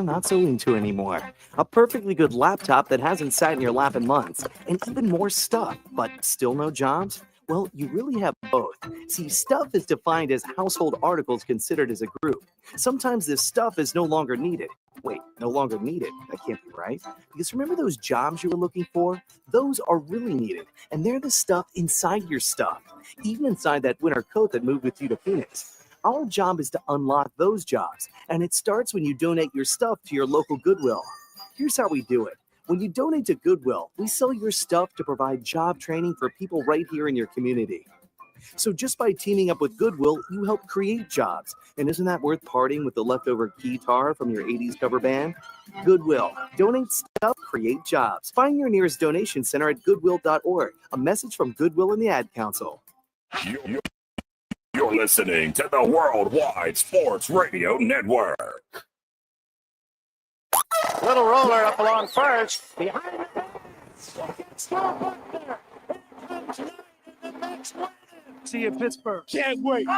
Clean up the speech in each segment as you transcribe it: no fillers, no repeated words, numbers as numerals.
not so into anymore. A perfectly good laptop that hasn't sat in your lap in months, and even more stuff, but still no jobs? Well, you really have both. See, stuff is defined as household articles considered as a group. Sometimes this stuff is no longer needed. Wait, no longer needed? That can't be right. Because remember those jobs you were looking for? Those are really needed, and they're the stuff inside your stuff, even inside that winter coat that moved with you to Phoenix. Our job is to unlock those jobs, and it starts when you donate your stuff to your local Goodwill. Here's how we do it. When you donate to Goodwill, we sell your stuff to provide job training for people right here in your community. So just by teaming up with Goodwill, you help create jobs. And isn't that worth parting with the leftover guitar from your 80s cover band? Goodwill. Donate stuff, create jobs. Find your nearest donation center at goodwill.org. A message from Goodwill and the Ad Council. You're listening to the Worldwide Sports Radio Network. Little roller up along first. Behind the fence. Stop up there. Here comes Knight in the next one. See you, Pittsburgh. Can't wait. All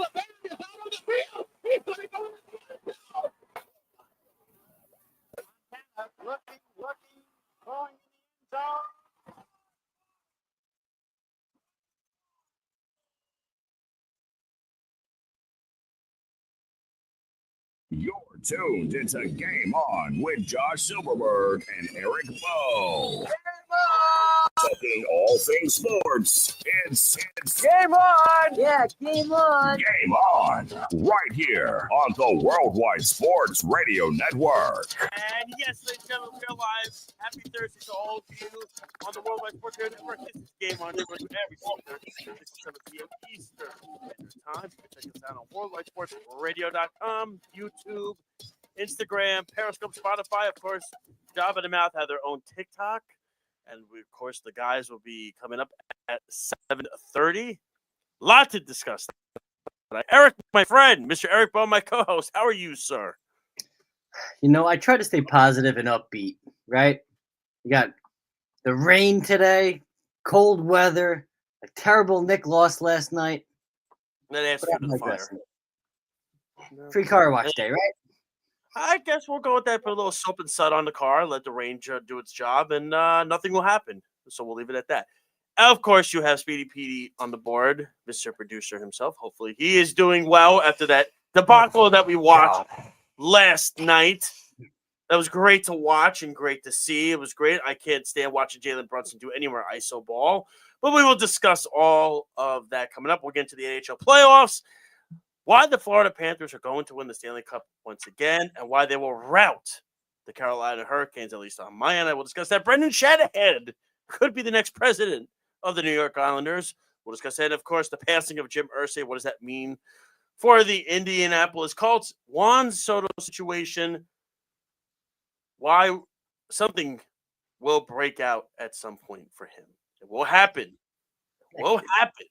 of them is out on the field. He's going to go in the field. Looking, going in the zone. You're tuned into Game On with Josh Silverberg and Eric Bowe. Talking all things sports. It's Game on! Yeah, game on! Game On, right here on the Worldwide Sports Radio Network. And yes, ladies and gentlemen, we're live. Happy Thursday to all of you on the Worldwide Sports Radio Network. This is Game On every Thursday, 7 p.m. Eastern Time. You can check us out on worldwidesportsradio.com, YouTube, Instagram, Periscope, Spotify. Of course, Job in the Mouth have their own TikTok. And we, of course, the guys will be coming up at 7:30. Lot to discuss. Eric, my friend, Mr. Eric Bowe, my co-host. How are you, sir? You know, I try to stay positive and upbeat, right? You got the rain today, cold weather, a terrible Knicks loss last night. Then ask you the fire. Free car wash day, right? I guess we'll go with that. Put a little soap and sud on the car, let the rain do its job, and nothing will happen. So we'll leave it at that. Of course, you have Speedy Petey on the board, Mr. Producer himself. Hopefully, he is doing well after that debacle that we watched last night. That was great to watch and great to see. It was great. I can't stand watching Jalen Brunson do any more ISO ball. But we will discuss all of that coming up. We'll get into the NHL playoffs, why the Florida Panthers are going to win the Stanley Cup once again, and why they will rout the Carolina Hurricanes, at least on my end. I will discuss that. Brendan Shanahan could be the next president of the New York Islanders. We'll discuss that. Of course, the passing of Jim Irsay. What does that mean for the Indianapolis Colts? Juan Soto situation. Why something will break out at some point for him. It will happen. It will happen.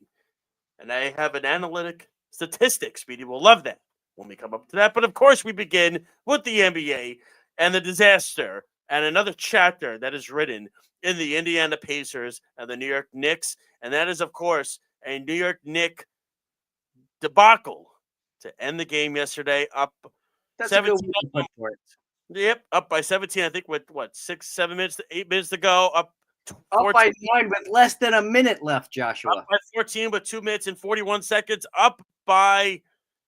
And I have an analytic statistics. Speedy will love that when we come up to that. But of course, we begin with the NBA and the disaster and another chapter that is written in the Indiana Pacers and the New York Knicks. And that is, of course, a New York Knicks debacle to end the game yesterday, up 17. Yep, up by 17. I think with 8 minutes to go. Up by 9 with less than a minute left, Joshua. Up by 14 with 2 minutes and 41 seconds. Up by,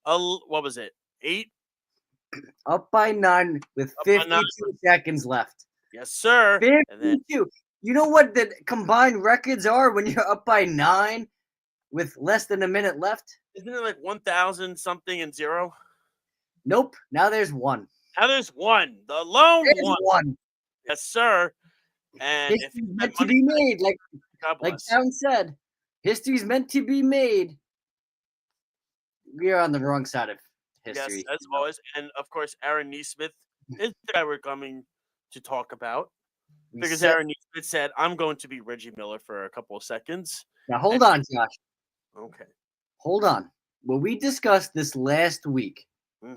what was it, 8? Up by 9 with 52 seconds left. Yes, sir. 52. And then, you know what the combined records are when you're up by 9 with less than a minute left? Isn't it like 1,000 something and 0? Nope. Now there's 1. Now there's 1. The lone there's 1. Yes, sir. And history's meant to be made, like Town said. History's meant to be made. We are on the wrong side of history. Yes, as always. And, of course, Aaron Nesmith is the guy we're coming to talk about. Because Aaron Nesmith said, I'm going to be Reggie Miller for a couple of seconds. Now, hold on, Josh. Okay. Hold on. When we discussed this last week,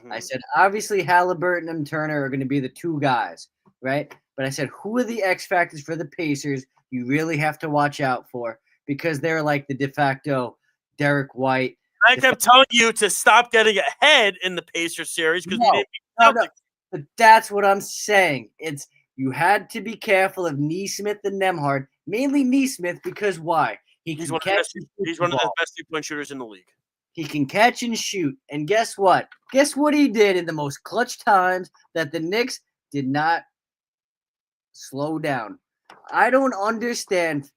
I said, obviously, Halliburton and Turner are going to be the two guys, right? But I said, who are the X factors for the Pacers? you really have to watch out for because they're like the de facto Derek White. I kept telling you to stop getting ahead in the Pacers series because we didn't beat no. But that's what I'm saying. It's you had to be careful of Neesmith and Nembhard, mainly Neesmith, because why? He's one of the best 3-point shooters in the league. He can catch and shoot. And guess what? Guess what he did in the most clutch times that the Knicks did not slow down. I don't understand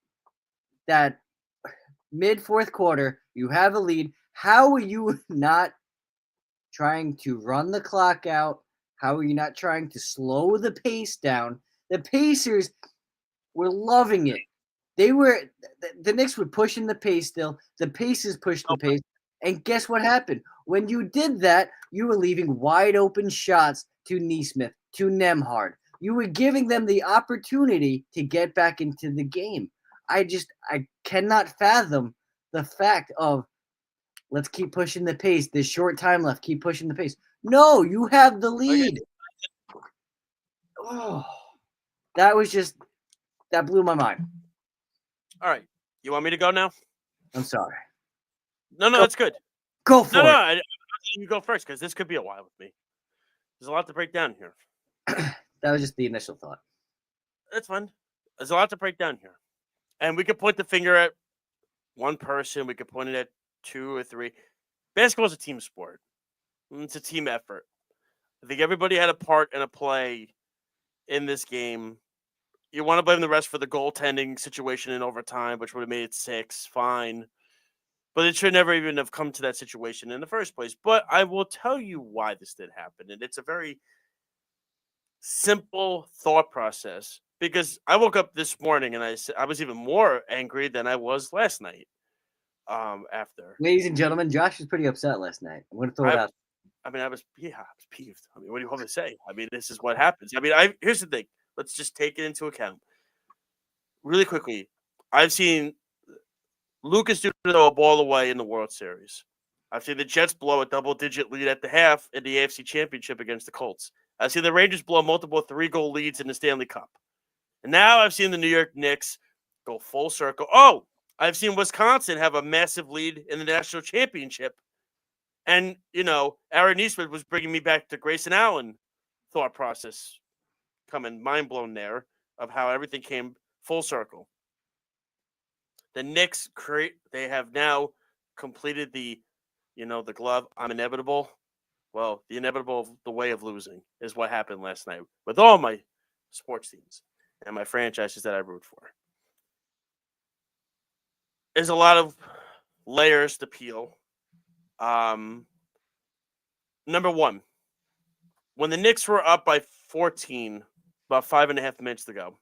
that mid-fourth quarter, you have a lead. How are you not trying to run the clock out? How are you not trying to slow the pace down? The Pacers were loving it. The Knicks were pushing the pace still. The Pacers pushed the pace. And guess what happened? When you did that, you were leaving wide open shots to Neesmith, to Nembhard. You were giving them the opportunity to get back into the game. I cannot fathom the fact of let's keep pushing the pace. There's short time left. Keep pushing the pace. No, you have the lead. Oh, that blew my mind. All right. You want me to go now? I'm sorry. No, that's good. Go for it. No, you go first because this could be a while with me. There's a lot to break down here. That was just the initial thought. That's fun. There's a lot to break down here. And we could point the finger at one person. We could point it at 2 or 3. Basketball is a team sport. It's a team effort. I think everybody had a part and a play in this game. You want to blame the rest for the goaltending situation in overtime, which would have made it 6. Fine. But it should never even have come to that situation in the first place. But I will tell you why this did happen. And it's a very simple thought process. Because I woke up this morning and I was even more angry than I was last night. After. Ladies and gentlemen, Josh was pretty upset last night. I'm going to throw it out. I was peeved. I mean, what do you want me to say? I mean, this is what happens. I mean, here's the thing. Let's just take it into account. Really quickly, I've seen Lucas do throw a ball away in the World Series. I've seen the Jets blow a double-digit lead at the half in the AFC Championship against the Colts. I've seen the Rangers blow multiple 3-goal leads in the Stanley Cup. And now I've seen the New York Knicks go full circle. Oh, I've seen Wisconsin have a massive lead in the national championship. And, Aaron Neesmith was bringing me back to Grayson Allen thought process. Coming mind blown there of how everything came full circle. The Knicks they have now completed the glove. I'm inevitable. Well, the inevitable the way of losing is what happened last night with all my sports teams and my franchises that I root for. There's a lot of layers to peel. Number one, when the Knicks were up by 14, about 5.5 minutes to go,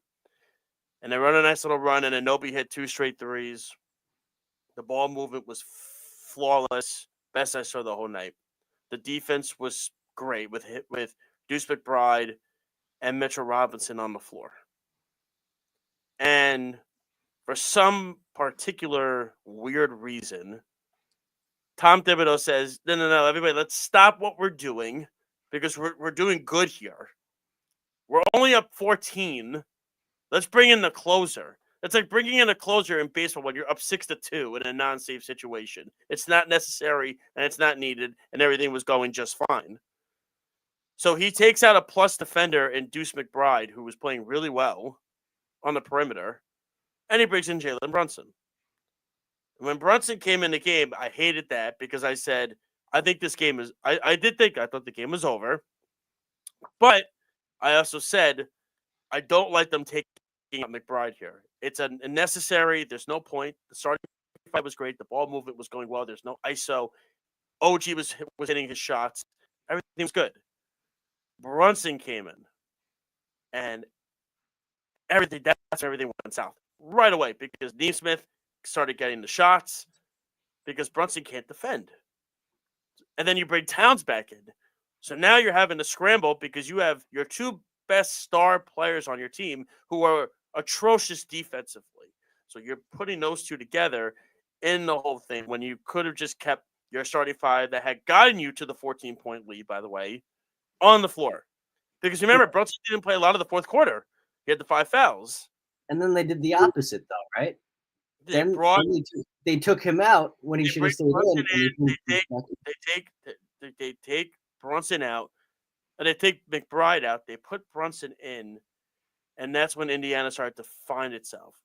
and they run a nice little run, and Anunoby hit 2 straight threes. The ball movement was flawless, best I saw the whole night. The defense was great with Deuce McBride and Mitchell Robinson on the floor. And for some particular weird reason, Tom Thibodeau says, no, everybody, let's stop what we're doing because we're doing good here. We're only up 14. Let's bring in the closer. It's like bringing in a closer in baseball when you're up 6-2 in a non-safe situation. It's not necessary and it's not needed, and everything was going just fine. So he takes out a plus defender in Deuce McBride, who was playing really well on the perimeter, and he brings in Jalen Brunson. When Brunson came in the game, I hated that because I said, I think this game is – I thought the game was over. But I also said, I don't like them taking out McBride here. It's unnecessary. There's no point. The starting fight was great. The ball movement was going well. There's no ISO. OG was hitting his shots. Everything was good. Brunson came in, and everything went south right away because Neesmith started getting the shots because Brunson can't defend. And then you bring Towns back in. So now you're having to scramble because you have your 2 best star players on your team who are atrocious defensively. So you're putting those 2 together in the whole thing when you could have just kept your starting 5 that had gotten you to the 14-point lead, by the way, on the floor. Because remember, Brunson didn't play a lot of the fourth quarter. He had the 5 fouls. And then they did the opposite, though, right? Then they took him out when he should have stayed in. They take Brunson out, and they take McBride out. They put Brunson in, and that's when Indiana started to find itself.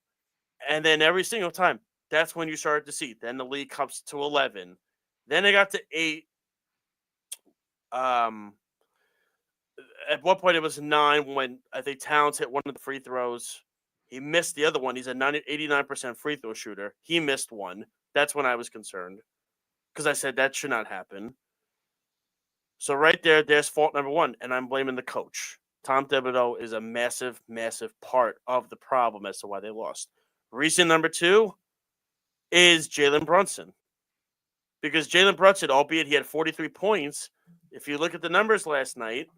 And then every single time, that's when you started to see. Then the league comes to 11. Then they got to 8. At one point, it was 9 when I think Towns hit one of the free throws. He missed the other one. He's a 89% free throw shooter. He missed one. That's when I was concerned because I said that should not happen. So right there's fault number 1, and I'm blaming the coach. Tom Thibodeau is a massive, massive part of the problem as to why they lost. Reason number 2 is Jalen Brunson. Because Jalen Brunson, albeit he had 43 points, if you look at the numbers last night,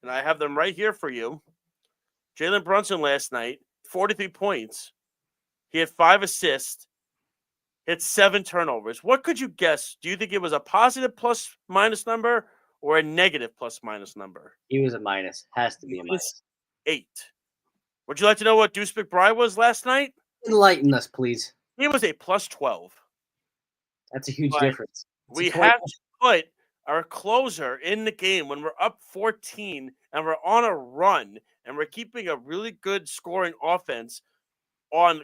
and I have them right here for you, Jalen Brunson last night, 43 points. He had 5 assists, hit 7 turnovers. What could you guess? Do you think it was a positive plus-minus number or a negative plus-minus number? He was a minus. Has to be a minus. 8. Would you like to know what Deuce McBride was last night? Enlighten us, please. He was a plus 12. That's a huge difference. We have to put our closer in the game when we're up 14 and we're on a run and we're keeping a really good scoring offense on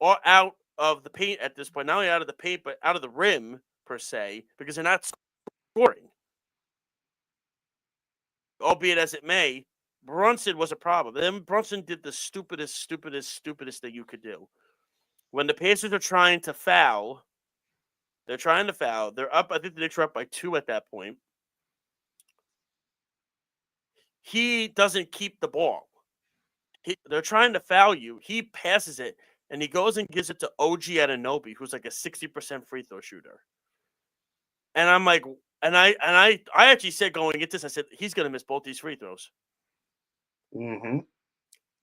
or out of the paint at this point. Not only out of the paint, but out of the rim, per se, because they're not scoring. Albeit as it may, Brunson was a problem. Then Brunson did the stupidest thing you could do. When the Pacers are trying to foul, they're up. I think the Knicks were up by 2 at that point. He doesn't keep the ball. They're trying to foul you. He passes it, and he goes and gives it to OG Anunoby, who's like a 60% free throw shooter. And I'm like, and I actually said going into this, I said he's going to miss both these free throws. Mm-hmm.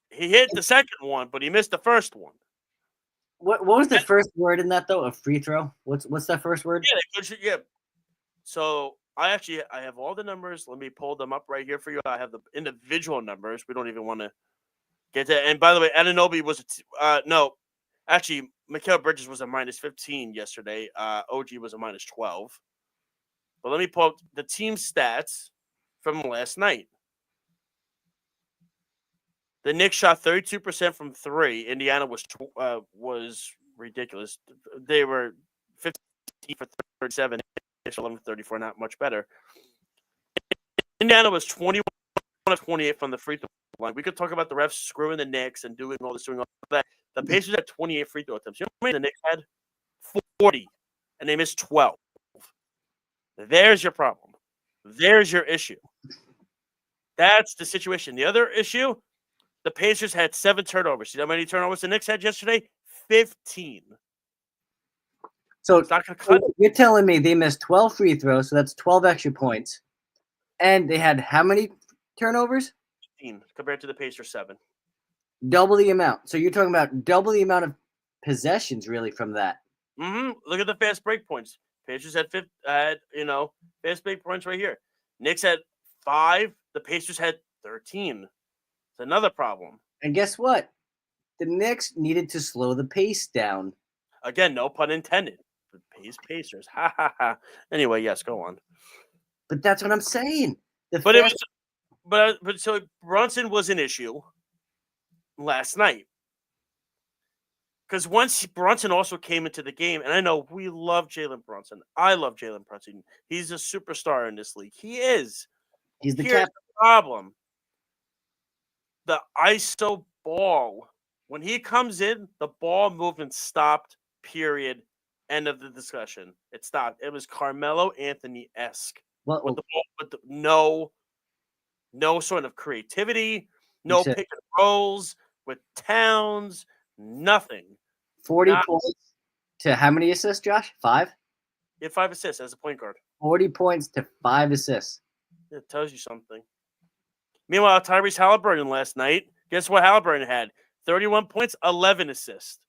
He hit the second one, but he missed the first one. What was the first word in that though? A free throw? What's that first word? Yeah. So I have all the numbers. Let me pull them up right here for you. I have the individual numbers. We don't even want to get to. And by the way, Anunoby was no, actually, Mikal Bridges was a minus 15 yesterday. OG was a minus 12. But let me pull up the team stats from last night. The Knicks shot 32% from 3. Indiana was ridiculous. They were 15 for 37. 11 for 34, not much better. Indiana was 21 of 28 from the free throw line. We could talk about the refs screwing the Knicks and doing all that. The Pacers had 28 free throw attempts. You know how many the Knicks had? 40, and they missed 12. There's your problem. There's your issue. That's the situation. The other issue, the Pacers had 7 turnovers. You know how many turnovers the Knicks had yesterday? 15. So it's not going to cut. You're telling me they missed 12 free throws, so that's 12 extra points. And they had how many turnovers? 15 compared to the Pacers 7. Double the amount. So you're talking about double the amount of possessions really from that. Mm-hmm. Look at the fast break points. Pacers had fast break points right here. Knicks had 5. The Pacers had 13. It's another problem. And guess what? The Knicks needed to slow the pace down. Again, no pun intended. Pacers. Ha ha ha. Anyway, yes, go on. But that's what I'm saying. But so Brunson was an issue last night. Because once Brunson also came into the game, and I know we love Jalen Brunson. I love Jalen Brunson. He's a superstar in this league. He is. He's the Here's captain. the problem. The ISO ball. When he comes in, the ball movement stopped, period. End of the discussion. It stopped. It was Carmelo Anthony-esque. With no sort of creativity, no pick and rolls with Towns, nothing. 40 points to how many assists, Josh? 5? He had 5 assists as a point guard. 40 points to 5 assists. It tells you something. Meanwhile, Tyrese Halliburton last night, guess what Halliburton had? 31 points, 11 assists.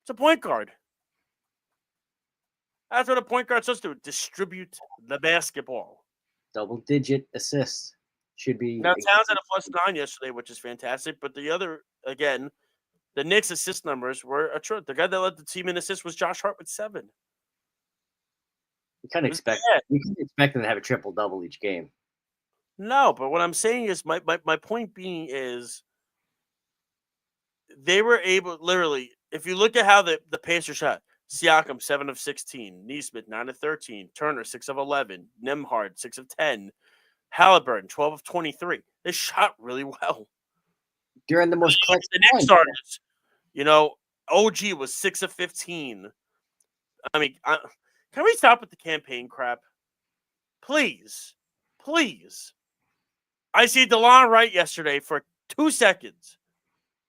It's a point guard. That's what a point guard's supposed to do. Distribute the basketball. Double-digit assists. should be. Now Towns had a +9 yesterday, which is fantastic. But the other, again, the Knicks assist numbers were a truth. The guy that led the team in assists was Josh Hart with 7. You can't expect them to have a triple double each game. No, but what I'm saying is my point being is they were able, literally, if you look at how the Pacers shot, Siakam 7 of 16, Nesmith 9 of 13, Turner 6 of 11, Nembhard 6 of 10, Halliburton 12 of 23. They shot really well. During the most clutch the Knicks starters, OG was 6 of 15. I mean, can we stop with the campaign crap? Please. I see DeLon Wright yesterday for 2 seconds,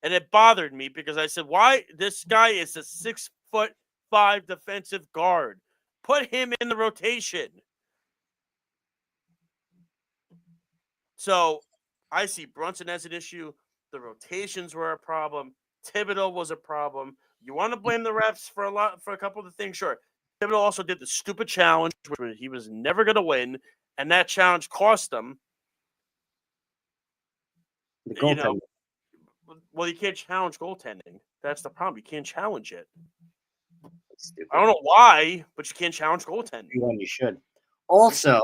and it bothered me because I said, why? This guy is a 6'5" defensive guard. Put him in the rotation. So I see Brunson as an issue. The rotations were a problem. Thibodeau was a problem. You want to blame the refs for a couple of the things? Sure. Thibodeau also did the stupid challenge, which he was never going to win, and that challenge cost them. The goaltending. Well, you can't challenge goaltending. That's the problem. You can't challenge it. Stupid. I don't know why, but you can't challenge goaltending. You should. Also,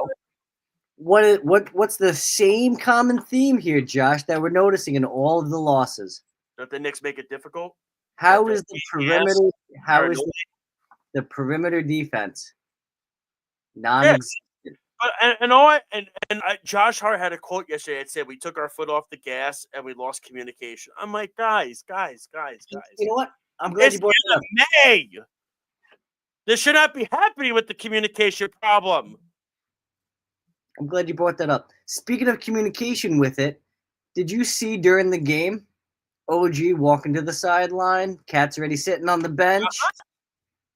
what's the same common theme here, Josh, that we're noticing in all of the losses? That the Knicks make it difficult. How is the perimeter? How is the perimeter defense non-existent? Josh Hart had a quote yesterday that said we took our foot off the gas and we lost communication. I'm like, guys. You know what? I'm glad you brought it up. May. This should not be happening with the communication problem. I'm glad you brought that up. Speaking of communication with it, did you see during the game OG walking to the sideline? Cat's already sitting on the bench,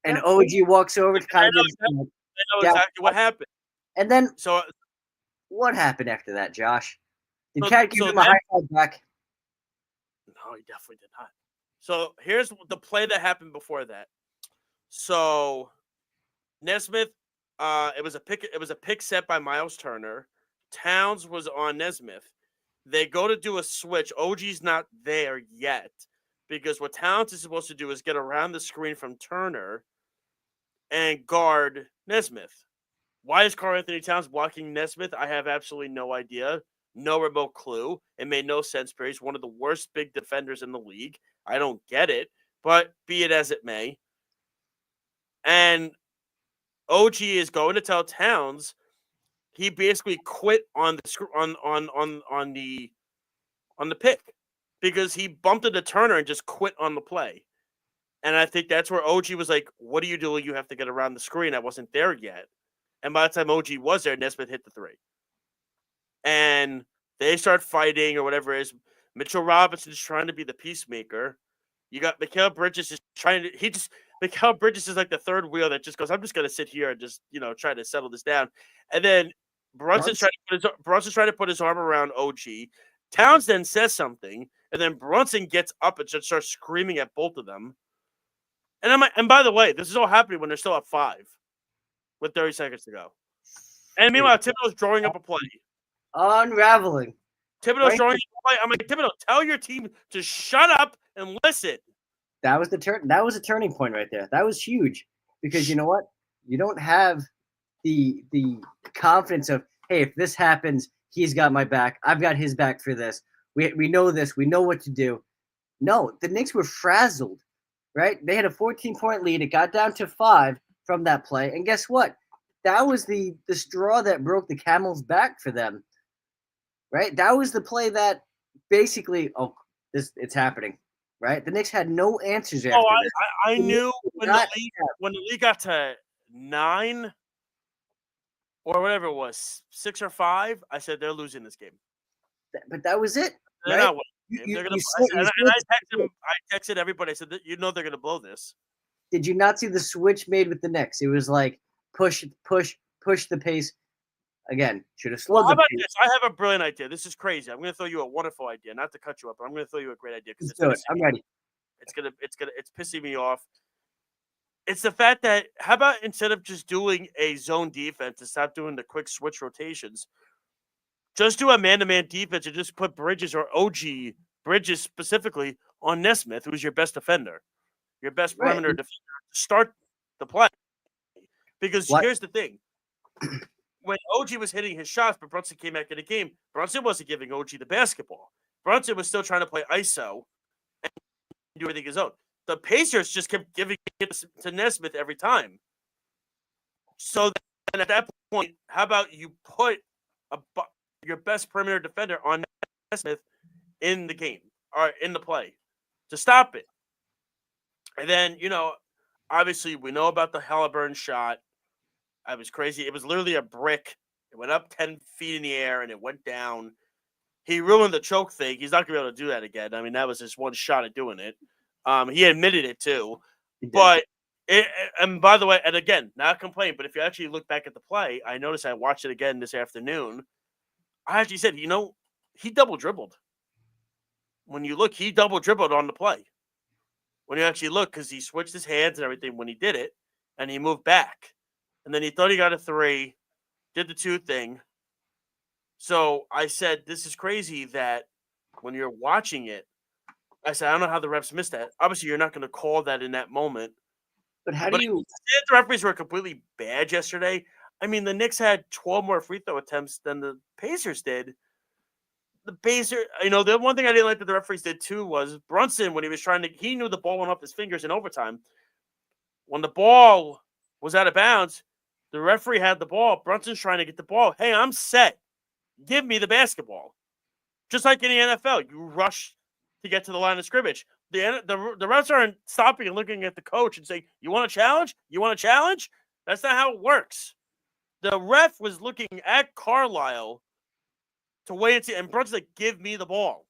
and OG walks over to kind of. I know exactly what happened. And then, so what happened after that, Josh? Did Cat give him a high five back? No, he definitely did not. So here's the play that happened before that. So Nesmith, it was a pick set by Miles Turner. Towns was on Nesmith. They go to do a switch. OG's not there yet because what Towns is supposed to do is get around the screen from Turner and guard Nesmith. Why is Karl Anthony Towns blocking Nesmith? I have absolutely no idea. No remote clue. It made no sense. He's one of the worst big defenders in the league. I don't get it, but be it as it may. And OG is going to tell Towns he basically quit on the pick because he bumped into Turner and just quit on the play. And I think that's where OG was like, "What are you doing? You have to get around the screen. I wasn't there yet." And by the time OG was there, Nesmith hit the 3. And they start fighting or whatever it is. Mitchell Robinson is trying to be the peacemaker. You got Mikal Bridges is trying to Mikal Bridges is like the third wheel that just goes, I'm just gonna sit here and just, try to settle this down. And then Brunson's trying to put his arm around OG. Towns then says something, and then Brunson gets up and just starts screaming at both of them. And by the way, this is all happening when they're still up 5 with 30 seconds to go. And meanwhile, Thibodeau's drawing up a play. Unraveling. Thibodeau's drawing up a play. I'm like, Thibodeau, tell your team to shut up and listen. That was a turning point right there. That was huge because you know what? You don't have the confidence of, hey, if this happens, he's got my back. I've got his back for this. We know this. We know what to do. No, the Knicks were frazzled, right? They had a 14-point lead. It got down to 5 from that play. And guess what? That was the straw that broke the camel's back for them, right? That was the play that basically, it's happening, right? The Knicks had no answers after this. I knew when the league got to 9 or whatever it was, 6 or 5, I said they're losing this game. But that was it. They're right? not winning. I texted everybody. I said, they're going to blow this. Did you not see the switch made with the Knicks? It was like push the pace. Again, should have slowed the pace. This? I have a brilliant idea. This is crazy. I'm going to throw you a wonderful idea. Not to cut you up, but I'm going to throw you a great idea because I'm ready. It's pissing me off. It's the fact that how about instead of just doing a zone defense and stop doing the quick switch rotations, Just do a man-to-man defense and just put Bridges or OG Bridges specifically on Nesmith, who's your best defender, your best perimeter defender to start the play. Because here's the thing. When OG was hitting his shots, but Brunson came back in the game, Brunson wasn't giving OG the basketball. Brunson was still trying to play ISO and do everything his own. The Pacers just kept giving it to Nesmith every time. So then at that point, how about you put your best perimeter defender on Nesmith in the game or in the play to stop it? And then, obviously we know about the Halliburton shot. I was crazy. It was literally a brick. It went up 10 feet in the air and it went down. He ruined the choke thing. He's not going to be able to do that again. I mean, that was just one shot at doing it. He admitted it too. But, and by the way, and again, not complaining, but if you actually look back at the play, I noticed I watched it again this afternoon. I actually said, he double dribbled. When you look, he double dribbled on the play. When you actually look, because he switched his hands and everything when he did it, and he moved back. And then he thought he got a 3, did the 2 thing. So I said, this is crazy that when you're watching it, I said, I don't know how the refs missed that. Obviously, you're not going to call that in that moment. But how do you... The referees were completely bad yesterday. I mean, the Knicks had 12 more free throw attempts than the Pacers did. The Pacers, the one thing I didn't like that the referees did too was Brunson, when he was he knew the ball went off his fingers in overtime. When the ball was out of bounds, the referee had the ball. Brunson's trying to get the ball. Hey, I'm set. Give me the basketball. Just like in the NFL, you rush to get to the line of scrimmage. The refs aren't stopping and looking at the coach and saying, you want a challenge? You want a challenge? That's not how it works. The ref was looking at Carlisle to wait and see, and Brunson's like, give me the ball.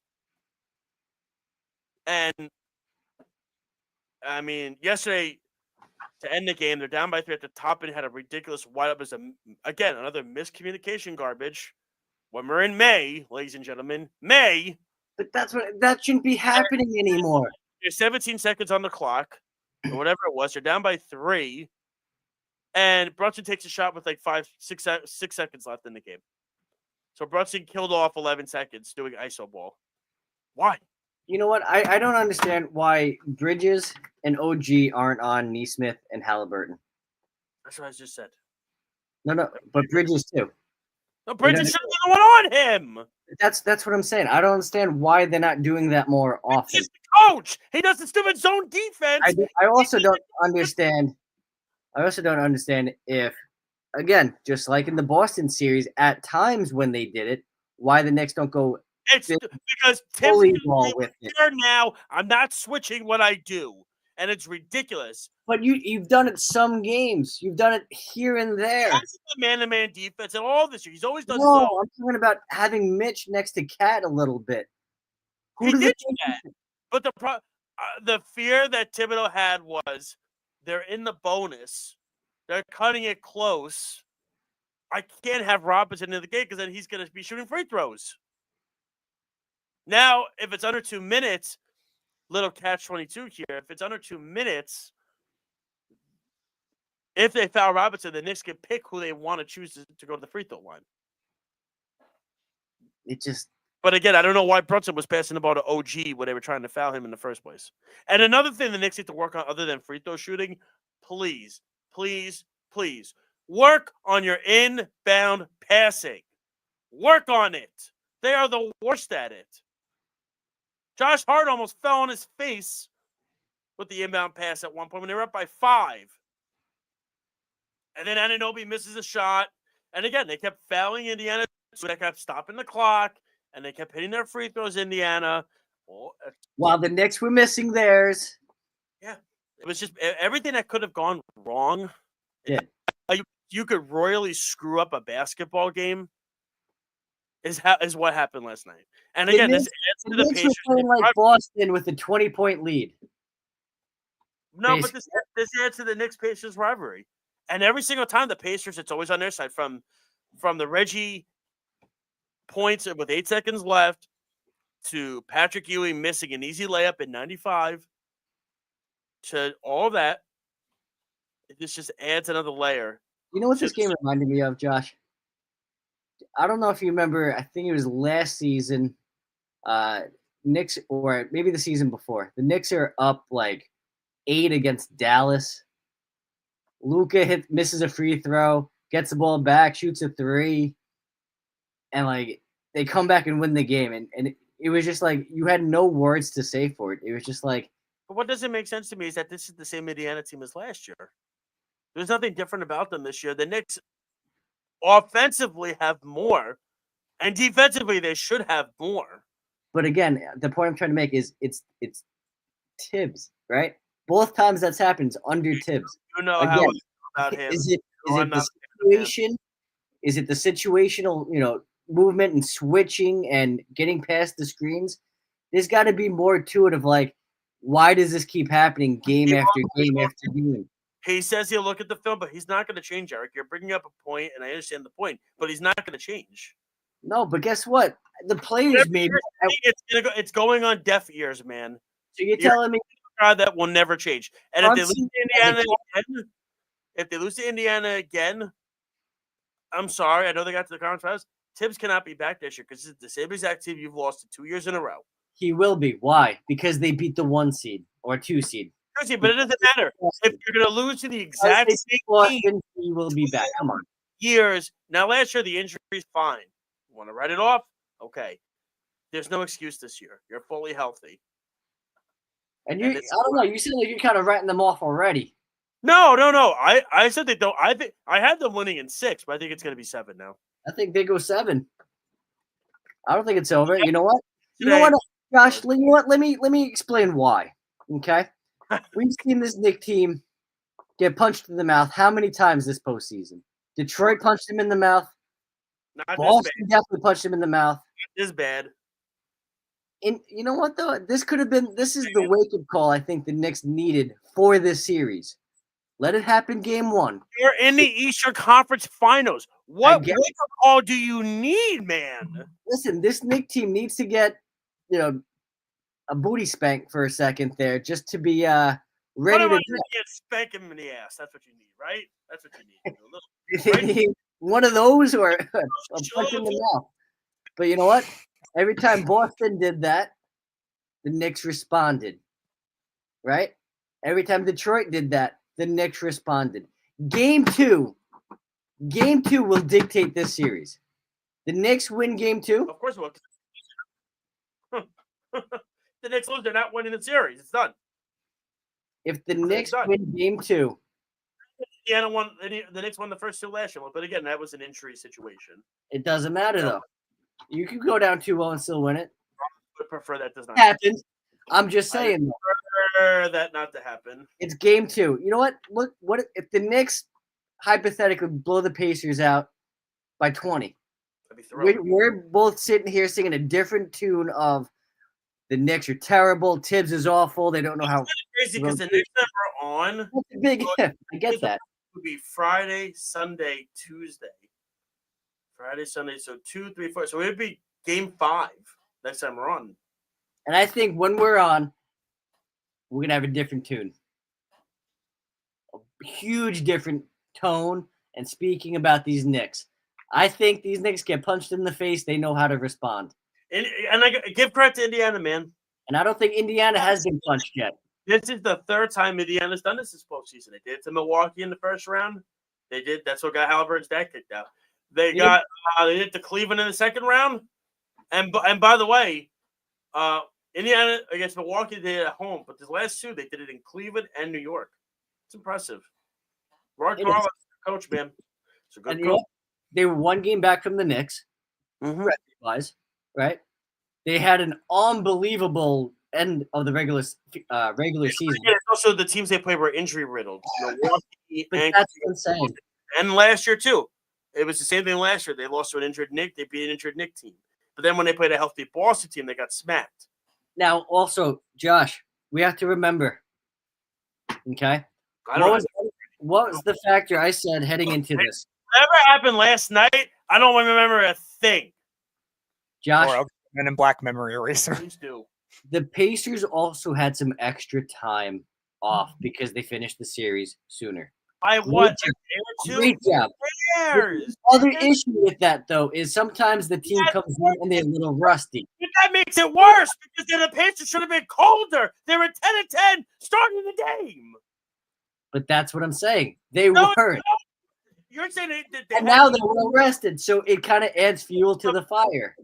And, I mean, yesterday, to end the game, they're down by 3 at the top and had a ridiculous wide up. Again, another miscommunication garbage. When we're in May, ladies and gentlemen, May. But that shouldn't be happening anymore. There's 17 seconds on the clock, or whatever it was. They're down by 3, and Brunson takes a shot with like 6 seconds left in the game. So Brunson killed off 11 seconds doing ISO ball. Why? You know what? I don't understand why Bridges and OG aren't on Nesmith and Halliburton. That's what I just said. No, but Bridges too. No, Bridges should have been the one on him. That's what I'm saying. I don't understand why they're not doing that more often. He's the coach. He does the stupid zone defense. I also don't understand. I also don't understand if, again, just like in the Boston series, at times when they did it, why the Knicks don't go. It's because Tim's with it. Now I'm not switching what I do, and it's ridiculous. But you've done it some games. You've done it here and there. That's the man-to-man defense and all this year. He's always done. No, I'm talking about having Mitch next to Cat a little bit. He did that, but the fear that Thibodeau had was they're in the bonus, they're cutting it close. I can't have Robinson in the game because then he's going to be shooting free throws. Now, if it's under 2 minutes, little catch-22 here. If it's under 2 minutes, if they foul Robinson, the Knicks can pick who they want to choose to go to the free throw line. But again, I don't know why Brunson was passing the ball to OG when they were trying to foul him in the first place. And another thing the Knicks need to work on other than free throw shooting, please, please, please, work on your inbound passing. Work on it. They are the worst at it. Josh Hart almost fell on his face with the inbound pass at one point when they were up by 5. And then Anunoby misses a shot. And again, they kept fouling Indiana, so they kept stopping the clock, and they kept hitting their free throws, Indiana. While the Knicks were missing theirs. Yeah. It was just everything that could have gone wrong. Yeah. You could royally screw up a basketball game is what happened last night. And again, this adds to the Knicks were playing like Boston with a 20-point lead. No, basically. But this adds to the Knicks-Pacers rivalry. And every single time the Pacers, it's always on their side. From the Reggie points with 8 seconds left to Patrick Ewing missing an easy layup in 95 to all that, this just adds another layer. You know what this game reminded me of, Josh? I don't know if you remember. I think it was last season. Knicks, or maybe the season before. The Knicks are up like 8 against Dallas. Luka misses a free throw, gets the ball back, shoots a 3, and like they come back and win the game. And it was just like you had no words to say for it. It was just like. But what doesn't make sense to me is that this is the same Indiana team as last year. There's nothing different about them this year. The Knicks offensively have more, and defensively they should have more. But again, the point I'm trying to make is it's Tibbs, right? Both times that's happened is under Tibbs. You know Again, how I feel about him. Is it I'm the not a fan of him. situation? Is it the situational, movement and switching and getting past the screens? There's got to be more to it of like, why does this keep happening game after game after game? He says he'll look at the film, but he's not going to change, Eric. You're bringing up a point, and I understand the point, but he's not going to change. No, but guess what? The players maybe. It's going on deaf ears, man. So you're telling me that will never change. And if they lose to Indiana again, I'm sorry. I know they got to the conference finals. Tibbs cannot be back this year because it's the same exact team you've lost to 2 years in a row. He will be. Why? Because they beat the 1 seed or 2 seed. But it doesn't matter. If you're going to lose to the exact same team, he will be back. Come on. Years. Now, last year, the injury's fine. You want to write it off? Okay. There's no excuse this year. You're fully healthy. And I don't know. You seem like you're kind of writing them off already. No. I said they don't. I had them winning in 6, but I think it's going to be 7 now. I think they go 7. I don't think it's over. You know what? Josh, you know what? Let me explain why. Okay? We've seen this Knicks team get punched in the mouth how many times this postseason? Detroit punched him in the mouth. Not Boston definitely punched him in the mouth. This bad. And you know what, though? This is the wake-up call I think the Knicks needed for this series. Let it happen game 1. You're in the Eastern Conference Finals. What wake-up call do you need, man? Listen, this Knicks team needs to get, a booty spank for a second there just to be ready to get spank him in the ass. That's what you need, right? That's what you need. One of those or a punch in the mouth. But you know what? Every time Boston did that, the Knicks responded. Right? Every time Detroit did that, the Knicks responded. Game 2 will dictate this series. The Knicks win game 2. Of course it will. The Knicks lose, they're not winning the series. It's done. If the Knicks win game 2, the Knicks won the first 2 last year, but again, that was an injury situation. It doesn't matter though. You can go down 2-0 and still win it. I would prefer that does not happen. I'm just saying. I prefer that not to happen. It's game 2. You know what? Look, what if the Knicks hypothetically blow the Pacers out by 20? We're both sitting here singing a different tune of the Knicks are terrible. Tibbs is awful. They don't know how. It's crazy because the Knicks that we're on. That's a big if. I get that. It would be Friday, Sunday, Tuesday. Friday, Sunday. So 2, 3, 4. So it would be game 5 next time we're on. And I think when we're on, we're going to have a different tune. A huge different tone. And speaking about these Knicks, I think these Knicks get punched in the face. They know how to respond. And I give credit to Indiana, man. And I don't think Indiana has been punched yet. This is the 3rd time Indiana's done this postseason. They did it to Milwaukee in the first round. They did. That's what got Halliburton's dad kicked out. They did it to Cleveland in the 2nd round. And by the way, Indiana against Milwaukee, they did it at home. But the last 2, they did it in Cleveland and New York. It's impressive. Rod Carlos, coach, man. It's a good coach. They were 1 game back from the Knicks. Wise, right? They had an unbelievable end of the regular season. Yeah, also, the teams they played were injury riddled. Milwaukee but that's insane. And last year too, it was the same thing. Last year, they lost to an injured Knicks. They beat an injured Knicks team. But then when they played a healthy Boston team, they got smacked. Now, also, Josh, we have to remember. Okay, what was the factor I said heading into this? Whatever happened last night, I don't remember a thing. Josh, Men in Black memory eraser. Please do. The Pacers also had some extra time off because they finished the series sooner. By what? Great job. cares? The other issue with that, though, is sometimes the team comes in and they're a little rusty. But that makes it worse because then the Pacers should have been colder. They were 10-10 starting the game. But that's what I'm saying. They No, weren't. no. You're saying they And now they're well rested, so it kind of adds fuel to the fire.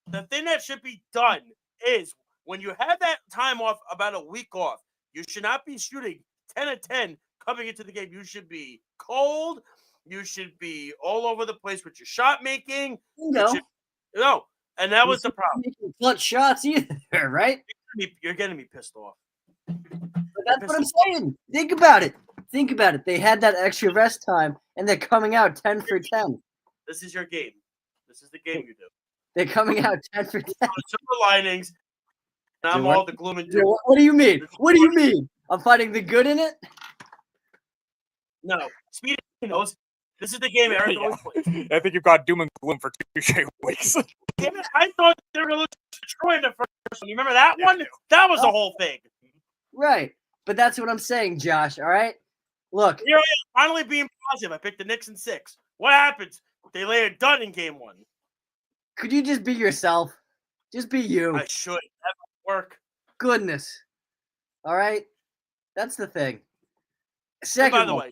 The thing that should be done is when you have that time off, about a week off, you should not be shooting 10-10 coming into the game. You should be cold. You should be all over the place with your shot making. No, and that was the problem. Making clutch shots either, right? You're getting me pissed off. But that's what I'm saying. Think about it. They had that extra rest time, and they're coming out 10 for 10. This is your game. This is the game you do. They're coming out 10 for 10. Silver linings. And I'm all the gloom and doom. What do you mean? What do you mean? I'm finding the good in it? No. Speedy knows. This is the game Eric always plays. I think you've got doom and gloom for 2 straight weeks. Damn it, I thought they were going to lose to Detroit in the first one. You remember that one? That was the whole thing. Right. But that's what I'm saying, Josh, all right? Look. Here I am, finally being positive. I picked the Knicks in 6. What happens? They lay it done in game 1. Could you just be yourself? Just be you. I should. That might work. Goodness. All right? That's the thing. Second, by the way,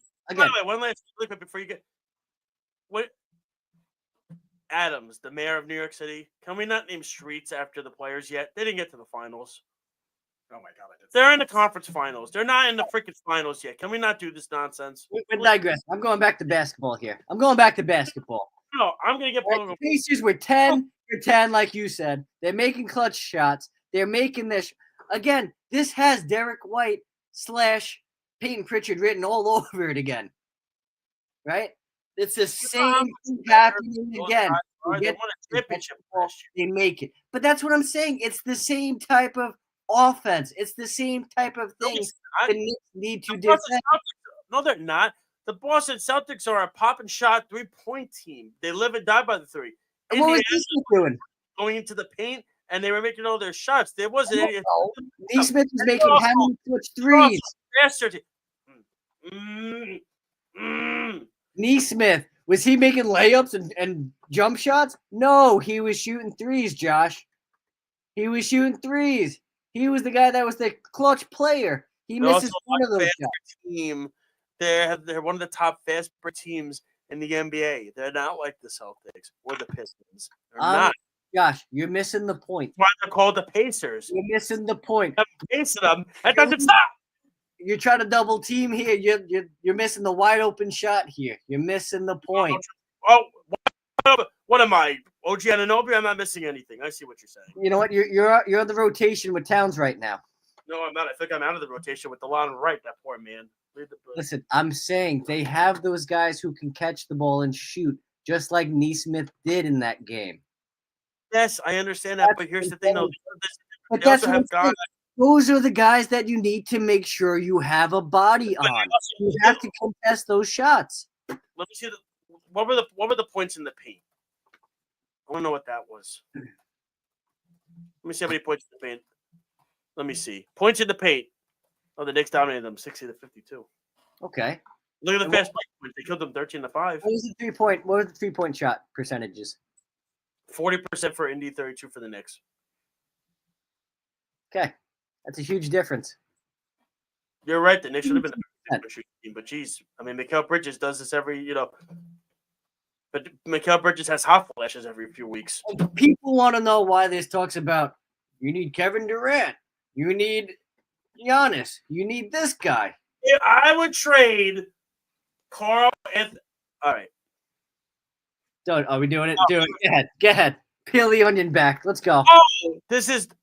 one last quick before you get what Adams, the mayor of New York City. Can we not name streets after the players yet? They didn't get to the finals. Oh my God! They're in the conference finals. They're not in the freaking finals yet. Can we not do this nonsense? We digress. I'm going back to basketball here. No, I'm gonna get the Pacers were 10 for 10, like you said. They're making clutch shots. They're making this again. This has Derek White / Peyton Pritchard written all over it again. Right? It's the same thing happening again. They make it. But that's what I'm saying. It's the same type of offense. It's the same type of thing the Knicks need to defend. No, they're not. The Boston Celtics are a pop and shot 3-point team. They live and die by the three. And what was Nesmith doing? Going into the paint, and they were making all their shots. There wasn't any. Nesmith was making how many clutch threes? Nesmith, was he making layups and jump shots? No, he was shooting threes, Josh. He was shooting threes. He was the guy that was the clutch player. He misses one of those shots. Team. They're one of the top fast break teams in the NBA. They're not like the Celtics or the Pistons. They're not. Josh, you're missing the point. That's why they're called the Pacers. You're missing the point. I'm pacing them. That doesn't stop. You're trying to double team here. You're missing the wide open shot here. You're missing the point. Oh, what am I? OG Anunoby? I'm not missing anything. I see what you're saying. You know what? You're on the rotation with Towns right now. No, I'm not. I think I'm out of the rotation with DeLon Wright. That poor man. Listen, I'm saying they have those guys who can catch the ball and shoot, just like Nesmith did in that game. Yes, I understand that, but here's the thing, though. But that's what I'm saying. Those are the guys that you need to make sure you have a body on. You have to contest those shots. Let me see what were the points in the paint? I want to know what that was. Let me see how many points in the paint. Let me see. Points in the paint. Oh, the Knicks dominated them 60-52. Okay. Look at the fast break points. They killed them 13-5. What was the 3-point shot percentages? 40% for Indy, 32 for the Knicks. Okay. That's a huge difference. You're right. The Knicks should have been the shooting team, but geez, I mean, Mikal Bridges does this every, but Mikal Bridges has hot flashes every few weeks. People want to know why this talks about you need Kevin Durant, you need Giannis, you need this guy. Yeah, I would trade Carl Anthony. All right. Are we doing it? Do it. Go ahead. Peel the onion back. Let's go.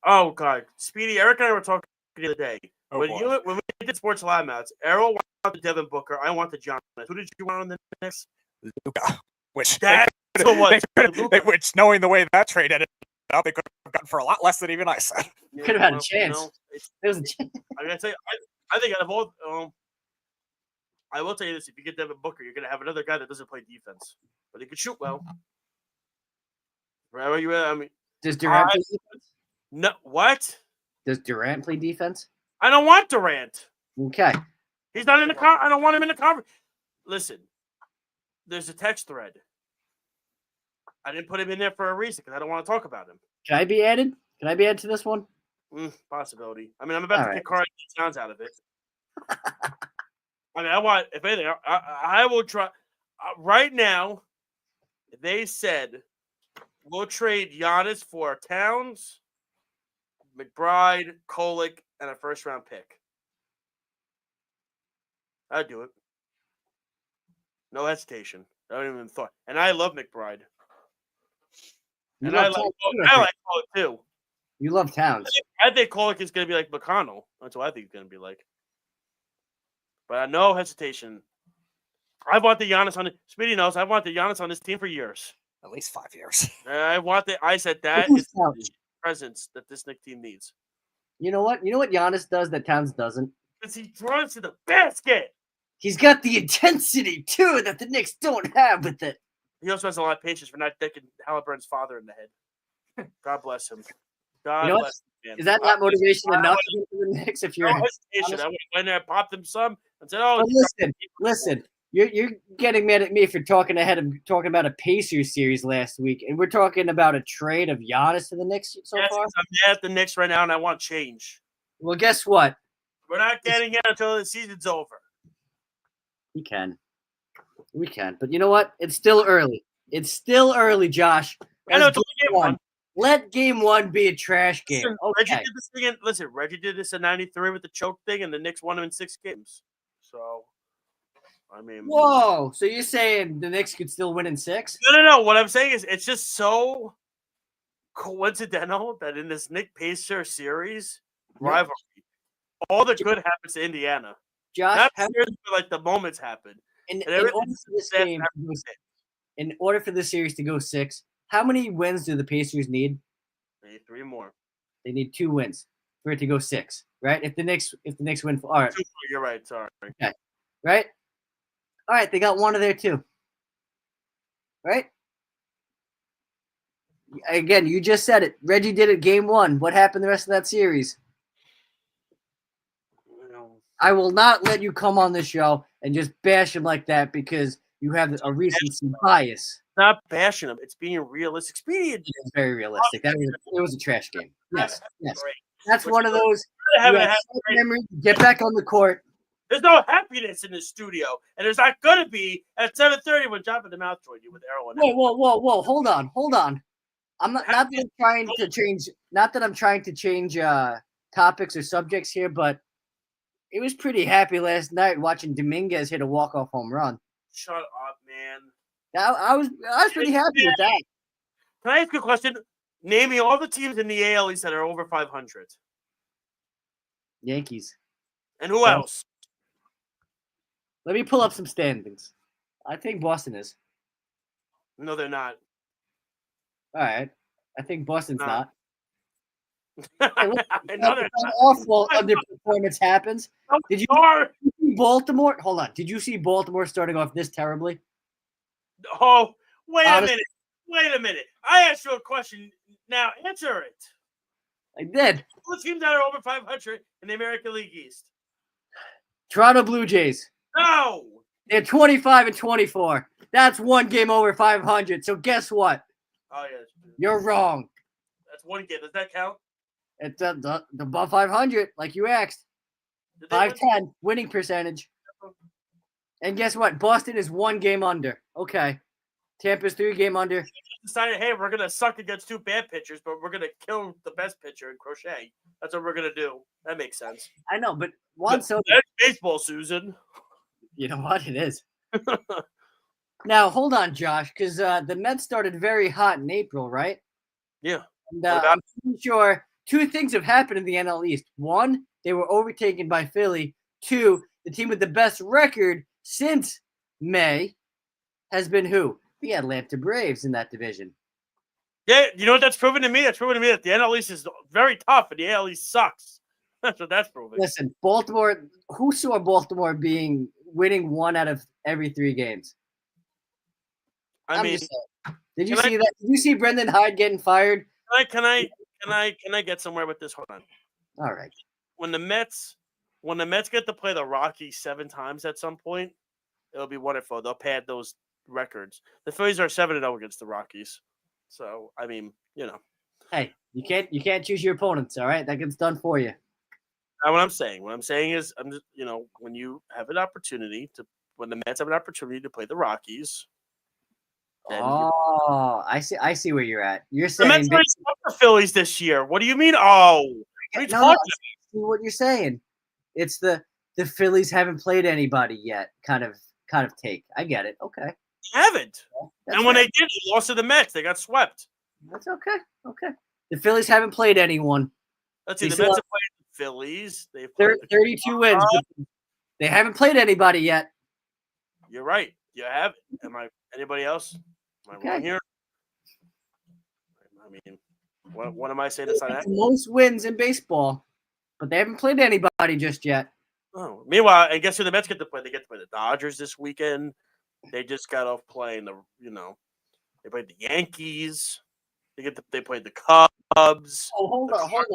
Oh, God. Speedy, Eric and I were talking the other day. When we did Sports Live Mats, Errol wanted Devin Booker. I wanted Giannis. Who did you want on the Knicks? Luka. Which, knowing the way that trade ended up, they could have gotten for a lot less than even I said. Could have had a chance. There was a chance. I'm going to tell you, I think out of all, I will tell you this. If you get Devin Booker, you're going to have another guy that doesn't play defense, but he can shoot well. Wherever you at, I mean. Does Durant play defense? No, what? Does Durant play defense? I don't want Durant. Okay. He's not in the I don't want him in the conference. Listen, there's a text thread. I didn't put him in there for a reason because I don't want to talk about him. Can I be added? Can I be added to this one? Possibility. I mean, I'm about to get Carl Towns out of it. I mean, I want, if anything, I will try. Right now, they said we'll trade Giannis for Towns, McBride, Kolick, and a first-round pick. I'd do it. No hesitation. I don't even thought. And I love McBride. And I like Kolick too. You love Towns. I think Kolick is going to be like McConnell. That's what I think he's going to be like. But no hesitation. I want the Giannis on it. Speedy knows I want the Giannis on this team for years. At least 5 years. I said that is the presence that this Knicks team needs. You know what? You know what Giannis does that Towns doesn't? Because he runs to the basket. He's got the intensity, too, that the Knicks don't have with it. He also has a lot of patience for not taking Halliburton's father in the head. God bless him. God bless him, man. Is that not motivation enough for the Knicks? If you're no hesitation, I would have went there, popped them some, and said, "Oh, listen. You're getting mad at me for talking about a Pacers series last week, and we're talking about a trade of Giannis to the Knicks so far. I'm mad at the Knicks right now, and I want change. Well, guess what? We're not getting it until the season's over. We can, but you know what? It's still early. It's still early, Josh. I know it's only game one. Let game one be a trash game. Reggie did this thing Reggie did this in '93 with the choke thing, and the Knicks won him in 6 games. So, I mean, whoa! So you're saying the Knicks could still win in 6? No. What I'm saying is, it's just so coincidental that in this Knicks Pacers series rivalry, all the good happens to Indiana. Josh, like the moments happen. In order for this series to go 6, how many wins do the Pacers need? They need 3 more. They need 2 wins for it to go 6, right? If the Knicks win, all right. You're right. Sorry. Okay. Right. All right. They got one of their 2. Right. Again, you just said it. Reggie did it game 1. What happened the rest of that series? I will not let you come on this show and just bash him like that because you have a recency bias. Not bashing him. It's being realistic. It is very realistic. It was a trash game. Yes. Great. That's one of those. Memory. Get back on the court. There's no happiness in the studio, and there's not going to be at 7:30 when John the Mouth joined you with Errol. Whoa! Hold on. I'm not that I'm trying to change. Not that I'm trying to change topics or subjects here, but it was pretty happy last night watching Dominguez hit a walk-off home run. Shut up, man. I was pretty happy with that. Can I ask you a question? Name me all the teams in the AL East that are over 500. Yankees. And who else? Let me pull up some standings. I think Boston is. No, they're not. All right. I think Boston's not. Another awful underperformance happens. Did you see Baltimore? Hold on. Did you see Baltimore starting off this terribly? Oh, wait a minute. I asked you a question. Now answer it. I did. All the teams that are over 500 in the American League East. Toronto Blue Jays. No. They're 25-24. That's 1 game over 500. So guess what? Oh, yeah. You're wrong. That's 1 game. Does that count? It's above 500, like you asked. 510 winning percentage. And guess what? Boston is 1 game under. Okay. Tampa's 3 game under. Decided, hey, we're gonna suck against 2 bad pitchers, but we're gonna kill the best pitcher in Crochet. That's what we're gonna do. That makes sense. I know, but Juan Soto. That's baseball, Susan. You know what? It is. Now hold on, Josh, because the Mets started very hot in April, right? Yeah. And I'm pretty sure 2 things have happened in the NL East. 1, they were overtaken by Philly. 2, the team with the best record since May has been who? The Atlanta Braves in that division. Yeah, you know what that's proven to me? That's proven to me that the NL East is very tough and the AL East sucks. That's what that's proven. Listen, Baltimore, who saw Baltimore winning 1 out of every 3 games? I mean, did you see that? Did you see Brendan Hyde getting fired? Can I get somewhere with this? Hold on. All right. When the Mets get to play the Rockies 7 times at some point, it'll be wonderful. They'll pad those records. The Phillies are 7-0 against the Rockies. So I mean, Hey, you can't choose your opponents. All right, that gets done for you. That's what I'm saying. What I'm saying is, I'm just when you have an opportunity when the Mets have an opportunity to play the Rockies. I see where you're at. You're The saying Mets already swept the Phillies this year. What do you mean? Oh, what are you talking I see what you're saying. It's the Phillies haven't played anybody yet. Kind of take. I get it. Okay. They haven't. That's And when fair. they did, they lost to the Mets. They got swept. That's okay. Okay. The Phillies haven't played anyone. Let's see. They The Mets still have played the Phillies. They've played the 32 wins. But they haven't played anybody yet. You're right. You have. Anybody else? Am I wrong here? I mean, what am I saying? That's not The happening? most wins in baseball, but they haven't played anybody just yet. Oh, meanwhile, and guess who the Mets get to play? They get to play the Dodgers this weekend. They just got off playing they played the Yankees. They played the Cubs. Oh, hold on. The Hold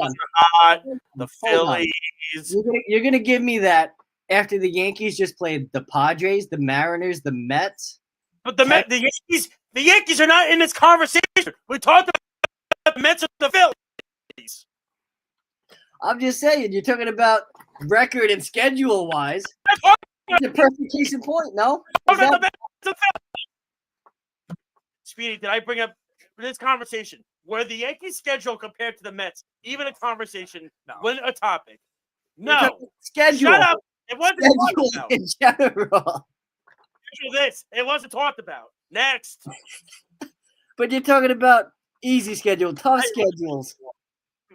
on. Phillies. You're gonna give me that after the Yankees just played the Padres, the Mariners, the Mets. But the Yankees are not in this conversation. We talked about the Mets and the Phillies. I'm just saying, you're talking about record and schedule wise. It's a perfect case in point, no? Speedy, did I bring up this conversation where the Yankees schedule compared to the Mets, even a conversation, when a topic? No. Schedule. Shut up. It wasn't talked about. In general. Schedule this. It wasn't talked about. Next. But you're talking about easy schedule, tough schedules.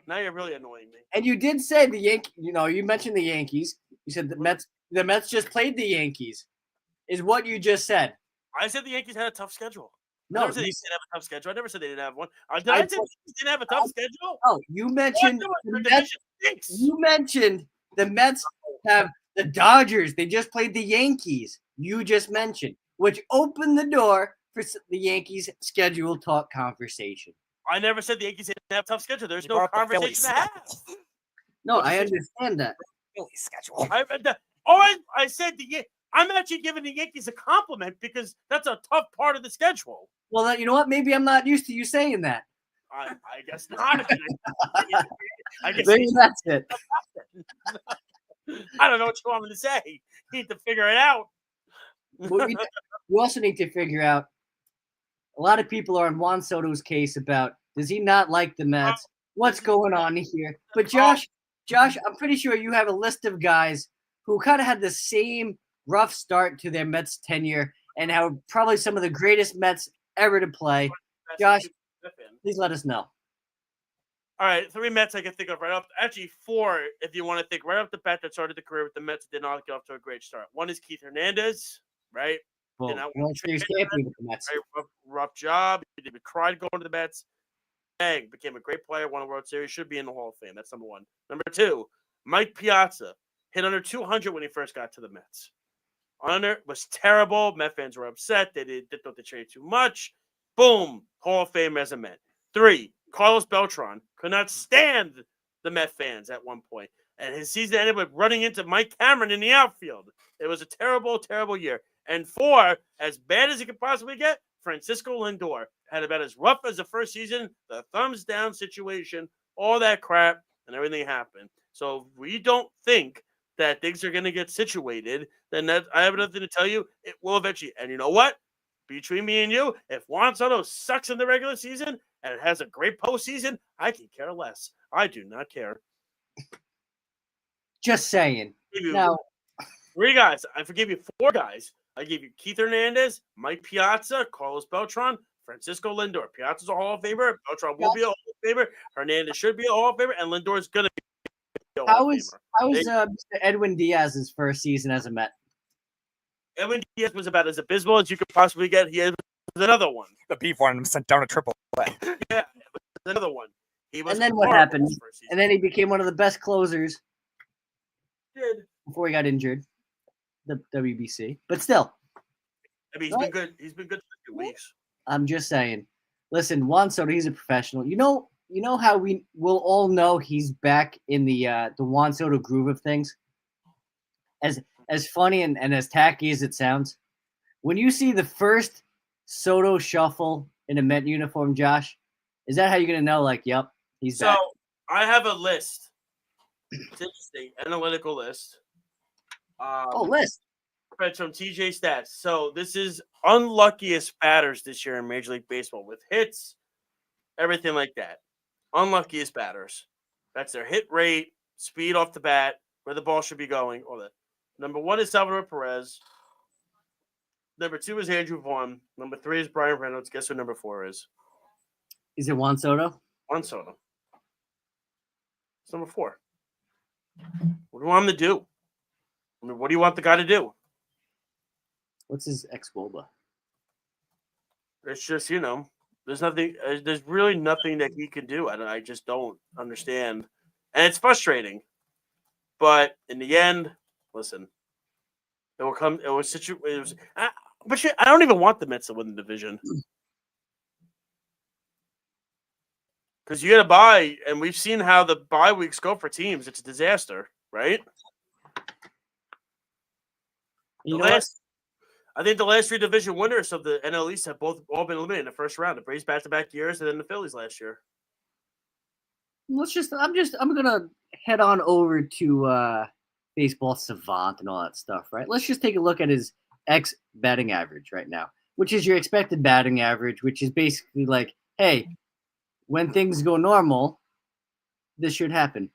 Now you're really annoying me. And you did say you mentioned the Yankees. You said the Mets just played the Yankees. Is what you just said. I said the Yankees had a tough schedule. No, I never said they didn't have a tough schedule. I never said they didn't have one. Did I say the Yankees didn't have a tough schedule? Oh, you mentioned the Mets have the Dodgers. They just played the Yankees. You just mentioned, which opened the door for the Yankees schedule talk conversation. I never said the Yankees didn't have a tough schedule. There's no conversation to have. No, I understand that. Phillies schedule. I said I'm actually giving the Yankees a compliment because that's a tough part of the schedule. Well, you know what? Maybe I'm not used to you saying that. I guess not. I guess Maybe that's it. I don't know what you want me to say. You need to figure it out. Well, you also need to figure out. A lot of people are on Juan Soto's case about does he not like the Mets? What's going on here? But Josh, I'm pretty sure you have a list of guys who kind of had the same rough start to their Mets tenure and how probably some of the greatest Mets ever to play. Josh, please let us know. All right, 3 Mets I can think of right off. Actually, 4 if you want to think right off the bat that started the career with the Mets did not get off to a great start. One is Keith Hernandez, right? Well, champion with the Mets. Rough job. He cried going to the Mets. Bang, became a great player, won a World Series, should be in the Hall of Fame. That's number 1. Number 2, Mike Piazza hit under 200 when he first got to the Mets. Under was terrible. Met fans were upset. They thought they traded too much. Boom, Hall of Fame as a Met. 3, Carlos Beltran could not stand the Met fans at one point, and his season ended with running into Mike Cameron in the outfield. It was a terrible, terrible year. And 4, as bad as it could possibly get, Francisco Lindor had about as rough as the first season, the thumbs down situation, all that crap, and everything happened. So if we don't think that things are going to get situated, then I have nothing to tell you. It will eventually. And you know what? Between me and you, if Juan Soto sucks in the regular season and has a great postseason, I can care less. I do not care. Just saying. Now, 3 guys. I forgive you 4 guys. I gave you Keith Hernandez, Mike Piazza, Carlos Beltran, Francisco Lindor. Piazza's a Hall of Famer. Beltran will be a Hall of Famer. Hernandez should be a Hall of Famer. And Lindor is going to be a Hall of Famer. How was Mr. Edwin Diaz's first season as a Met? Edwin Diaz was about as abysmal as you could possibly get. He was another one. The beef wanted him sent down to AAA. Yeah, another one. And then what happened? And then he became one of the best closers. Before he got injured. The WBC. But still. I mean, he's been good. He's been good for 2 weeks. I'm just saying. Listen, Juan Soto, he's a professional. You know how we will all know he's back in the Juan Soto groove of things? As funny and as tacky as it sounds, When you see the first Soto shuffle in a Met uniform, Josh, is that how you're gonna know? Like, yep, he's back. So I have a list. It's interesting, analytical list. List. It's from TJ Stats. So this is unluckiest batters this year in Major League Baseball with hits, everything like that. Unluckiest batters. That's their hit rate, speed off the bat, where the ball should be going, all that. Number 1 is Salvador Perez. Number 2 is Andrew Vaughn. Number 3 is Brian Reynolds. Guess who number 4 is? Is it Juan Soto? Juan Soto. It's number 4. What do you want him to do? I mean, what do you want the guy to do? What's his ex-Woba? It's just, there's nothing. There's really nothing that he can do. I just don't understand, and it's frustrating. But in the end, listen, it will come. It was but I don't even want the Mets to win the division because you got to buy, and we've seen how the bye weeks go for teams. It's a disaster, right? I think the last 3 division winners of the NL East have all been eliminated in the first round. The Braves back-to-back years, and then the Phillies last year. I'm gonna head on over to Baseball Savant and all that stuff, right? Let's just take a look at his batting average right now, which is your expected batting average, which is basically like, hey, when things go normal, this should happen.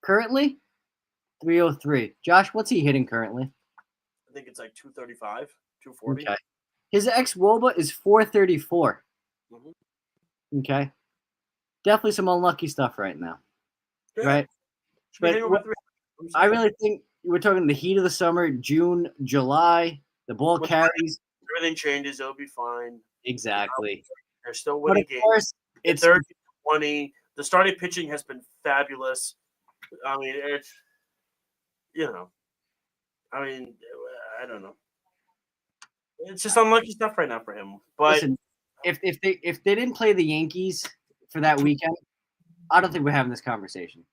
Currently, 303. Josh, what's he hitting currently? I think it's like 235, 240. Okay. His ex-Woba is 434. Mm-hmm. Okay. Definitely some unlucky stuff right now. Yeah. Right? But I really think we're talking the heat of the summer, June, July, the ball carries. Everything changes. It'll be fine. Exactly. They're still winning games. Course, it's 30-20. The starting pitching has been fabulous. I mean, it's, I don't know. It's just unlucky stuff right now for him. But listen, if they didn't play the Yankees for that weekend, I don't think we're having this conversation.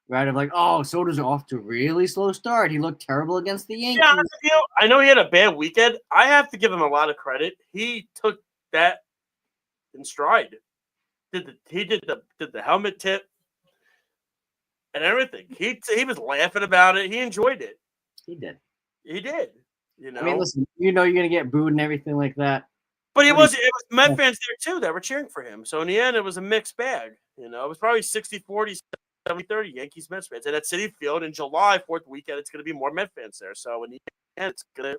Right? Of like, oh, Soto's off to a really slow start. He looked terrible against the Yankees. Yeah, I know he had a bad weekend. I have to give him a lot of credit. He took that in stride. He did the helmet tip and everything. He was laughing about it. He enjoyed it. He did. I mean, listen, you're gonna get booed and everything like that. But it was Met fans there too that were cheering for him. So in the end, it was a mixed bag. It was probably 60-40, 70-30 Yankees Mets fans. And at Citi Field in July, 4th weekend, it's gonna be more Met fans there. So in the end, it's gonna,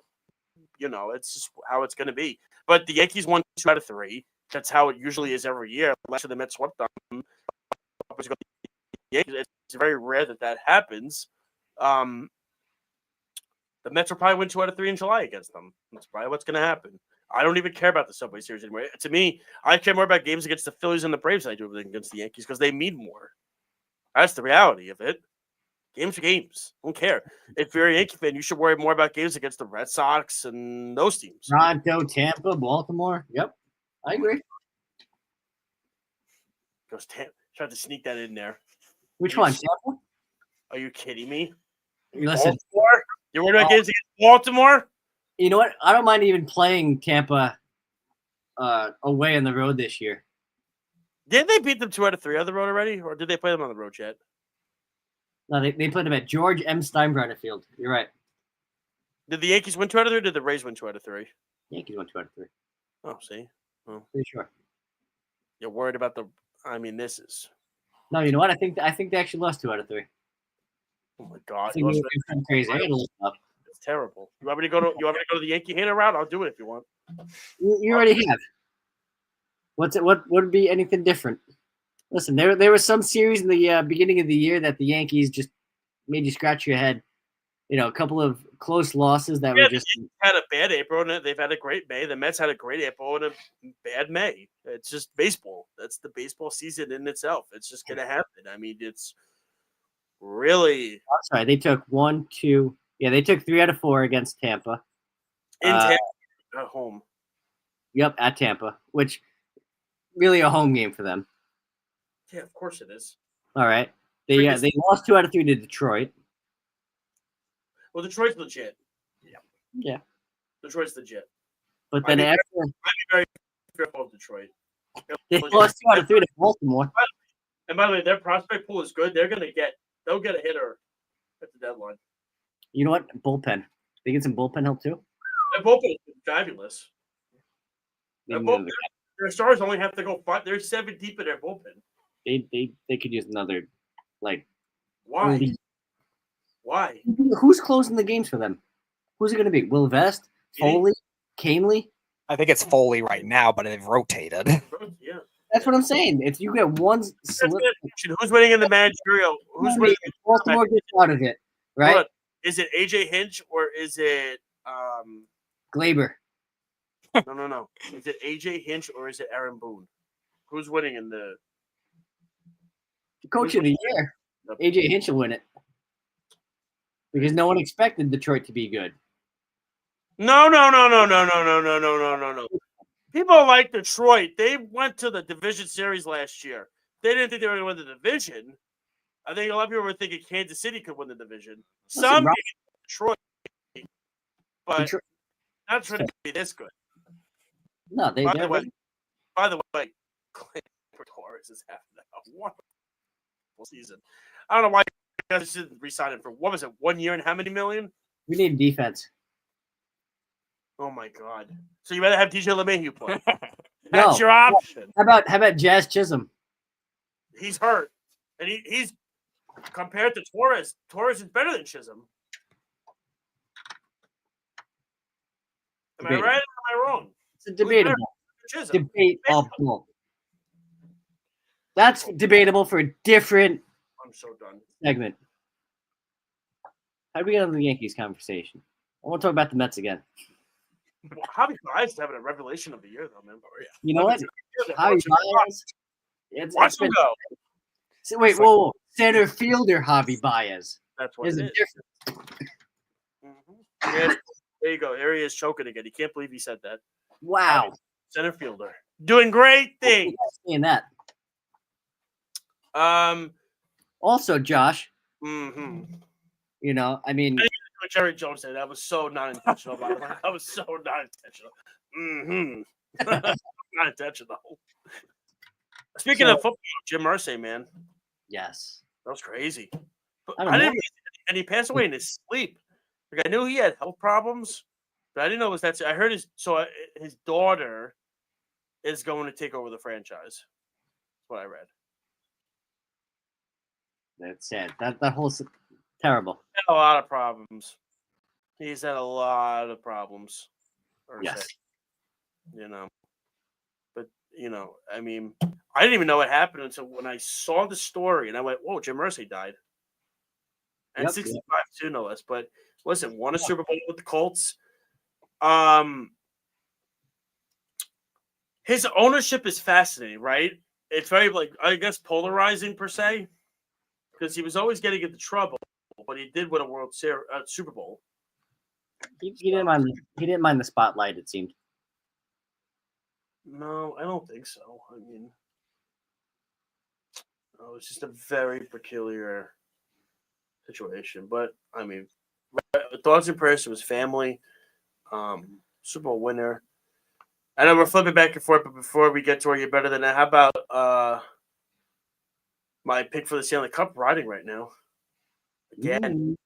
it's just how it's gonna be. But the Yankees won 2 out of 3. That's how it usually is every year. Last year the Mets swept them. It's very rare that happens. The Mets will probably win 2 out of 3 in July against them. That's probably what's going to happen. I don't even care about the Subway Series anymore. To me, I care more about games against the Phillies and the Braves than I do against the Yankees because they mean more. That's the reality of it. Games are games. I don't care. If you're a Yankee fan, you should worry more about games against the Red Sox and those teams. Toronto, Tampa, Baltimore. Yep, I agree. Tried to sneak that in there. Which one, Tampa? Are you kidding me? Listen, Baltimore? You're worried about games against Baltimore? You know what? I don't mind even playing Tampa away on the road this year. Did they beat them 2 out of 3 on the road already, or did they play them on the road yet? No, they played them at George M. Steinbrenner Field. You're right. Did the Yankees win 2 out of 3, or did the Rays win 2 out of 3? Yankees won 2 out of 3. Oh, see? Well, pretty sure. You're worried about this is... No, you know what? I think they actually lost 2 out of 3. Oh my God! It's crazy. I gotta look up. It's terrible. You want me to go to the Yankee hater route? I'll do it if you want. You already have. What would be anything different? Listen, there was some series in the beginning of the year that the Yankees just made you scratch your head. A couple of close losses that were just had a bad April and they've had a great May. The Mets had a great April and a bad May. It's just baseball. That's the baseball season in itself. It's just gonna happen. I mean, it's really. I'm sorry, they took 1, 2. Yeah, they took 3 out of 4 against Tampa. In Tampa, at home. Yep, at Tampa, which really a home game for them. Yeah, of course it is. All right, they lost 2 out of 3 to Detroit. Well, Detroit's legit. Yeah. Detroit's legit. But then I'd after be very fearful of Detroit. they lost 2 out of 3 to Baltimore. And by the way, their prospect pool is good. They'll get a hitter at the deadline. You know what? Bullpen. They get some bullpen help too. Their bullpen is fabulous. They, need another- Their stars only have to go 5. They're 7 deep in their bullpen. they could use another like. Why? elite- Why? Who's closing the games for them? Who's it going to be? Will Vest, Foley, Canely? I think it's Foley right now, but they've rotated. Yeah. That's what I'm saying. If you get one slip, Who's winning in the managerial? Who's winning? Baltimore gets out of it, right? Hold on. Is it AJ Hinch or is it Glaber. No. Is it AJ Hinch or is it Aaron Boone? Who's winning in the Coach of the year. AJ Hinch will win it. Because no one expected Detroit to be good. No. People like Detroit. They went to the division series last year. They didn't think they were going to win the division. I think a lot of people were thinking Kansas City could win the division. Some gave Detroit, but not trying to be this good. No, By the way, Torres is having a wonderful season. I don't know why you guys didn't re-sign him for, what was it, 1 year and how many million? we need defense. Oh my God! So you better have DJ LeMahieu play. No. That's your option. How about Jazz Chisholm? He's hurt, and he's compared to Torres. Torres is better than Chisholm. Am I right or am I wrong? It's debatable. Chisholm. Debatable. That's debatable for a different I'm so done. segment. How do we get on the Yankees conversation? I want to talk about the Mets again. Javi Baez is having a revelation of the year, though, man. You know what? Javi Baez. Watch him go. So, wait, whoa. Center fielder Javi Baez. That's what There's it a is. difference. Yes, there you go. There he is choking again. He can't believe he said that. Wow. Center fielder. Doing great things. Saying that. Also, Josh, you know, I mean, what Jerry Jones said, that was so not intentional, by the way. That was so not intentional. Not intentional. Speaking of football, Jim Irsay, man. yes. That was crazy. But I I don't didn't know. and he passed away in his sleep. Like, I knew he had health problems, but I didn't know it was that. I heard his daughter is going to take over the franchise. That's what I read. That's sad. That whole terrible. Had a lot of problems. He's had a lot of problems. Yes. You know. But, you know, I mean, I didn't even know what happened until when I saw the story and I went, whoa, Jim Irsay died. And Yep. 65 too, no less. But listen, won a Super Bowl with the Colts. His ownership is fascinating, right? It's very, like, I guess, polarizing per se, because he was always getting into trouble, but he did win a World Series, Super Bowl. He didn't mind. He didn't mind the spotlight. It seemed. No, I don't think so. I mean, it's just a very peculiar situation. But I mean, thoughts and prayers to his family. Super Bowl winner. I know we're flipping back and forth, but before we get to where you're better than that, how about my pick for the Stanley Cup riding right now? Again,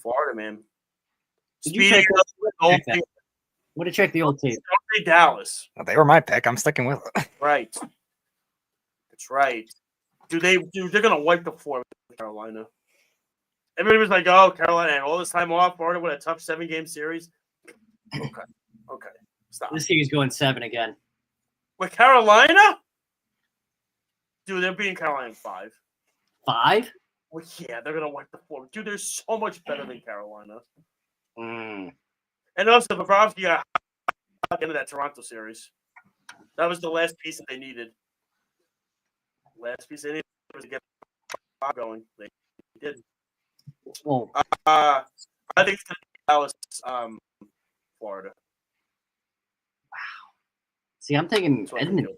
Florida, man. Speedy. Want to check the old tape? Dallas. Oh, they were my pick. I'm sticking with it. Right. That's right. They're gonna wipe the floor with Carolina. Everybody was like, "Oh, Carolina had all this time off. Florida with a tough 7-game series." Okay. Stop. This series going 7 again. With Carolina? Dude, they're beating Carolina in 5. 5? Well, yeah, they're gonna wipe the floor. Dude, they're so much better than Carolina. And also, Bobrovsky got into that Toronto series. That was the last piece that they needed. Last piece they needed was to get Bob going. They did. Well, I think it's going to be Dallas, Florida. see, I'm taking Edmonton.